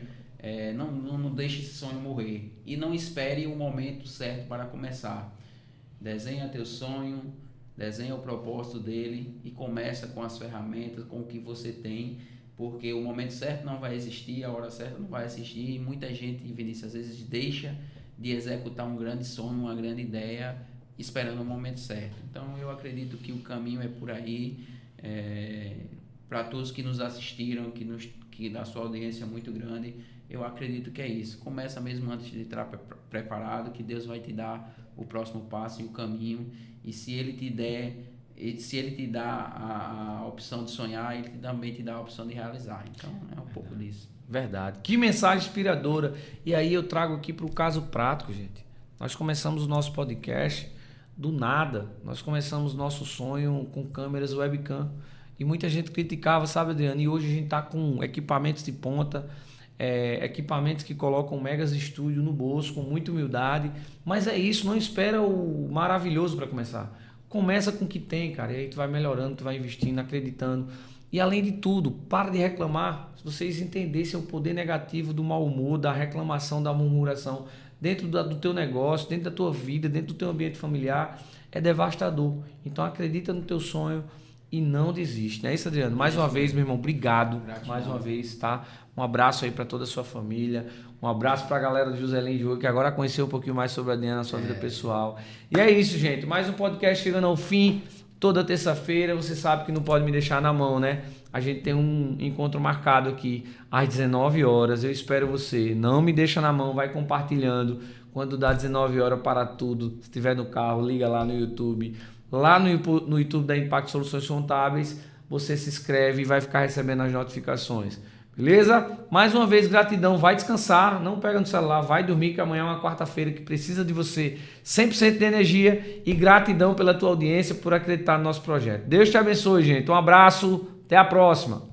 não deixe esse sonho morrer. E não espere o momento certo para começar. Desenha teu sonho, desenha o propósito dele e começa com as ferramentas, com o que você tem, porque o momento certo não vai existir, a hora certa não vai existir. E muita gente, Vinícius, às vezes deixa de executar um grande sonho, uma grande ideia, esperando o momento certo. Então eu acredito que o caminho é por aí. Para todos que nos assistiram, que da sua audiência é muito grande, eu acredito que é isso. Começa mesmo antes de estar preparado, que Deus vai te dar o próximo passo e o caminho. E se Ele te dá a opção de sonhar, Ele também te dá a opção de realizar. Então é um pouco disso. Verdade. Que mensagem inspiradora. E aí eu trago aqui para o caso prático, gente. Nós começamos o nosso podcast do nada. Nós começamos nosso sonho com câmeras webcam. E muita gente criticava, sabe, Adriano? E hoje a gente está com equipamentos de ponta, equipamentos que colocam megas estúdio no bolso, com muita humildade. Mas é isso, não espera o maravilhoso para começar. Começa com o que tem, cara. E aí tu vai melhorando, tu vai investindo, acreditando. E além de tudo, para de reclamar. Se vocês entendessem o poder negativo do mau humor, da reclamação, da murmuração dentro do teu negócio, dentro da tua vida, dentro do teu ambiente familiar, é devastador. Então acredita no teu sonho e não desiste, não é isso, Adriano? Mais uma vez, meu irmão, obrigado. Mais uma vez, tá? Um abraço aí para toda a sua família. Um abraço para a galera do Joselém de Ouro, que agora conheceu um pouquinho mais sobre a Adriana, a sua vida pessoal. E é isso, gente. Mais um podcast chegando ao fim. toda terça-feira. Você sabe que não pode me deixar na mão, né? A gente tem um encontro marcado aqui às 19 horas. Eu espero você. Não me deixa na mão, vai compartilhando. Quando dá 19 horas, para tudo. Se estiver no carro, liga lá no YouTube. Lá no YouTube da Impact Soluções Contábeis, você se inscreve e vai ficar recebendo as notificações. Beleza? Mais uma vez, gratidão. Vai descansar, não pega no celular, vai dormir, que amanhã é uma quarta-feira que precisa de você 100% de energia. E gratidão pela tua audiência, por acreditar no nosso projeto. Deus te abençoe, gente. Um abraço. Até a próxima.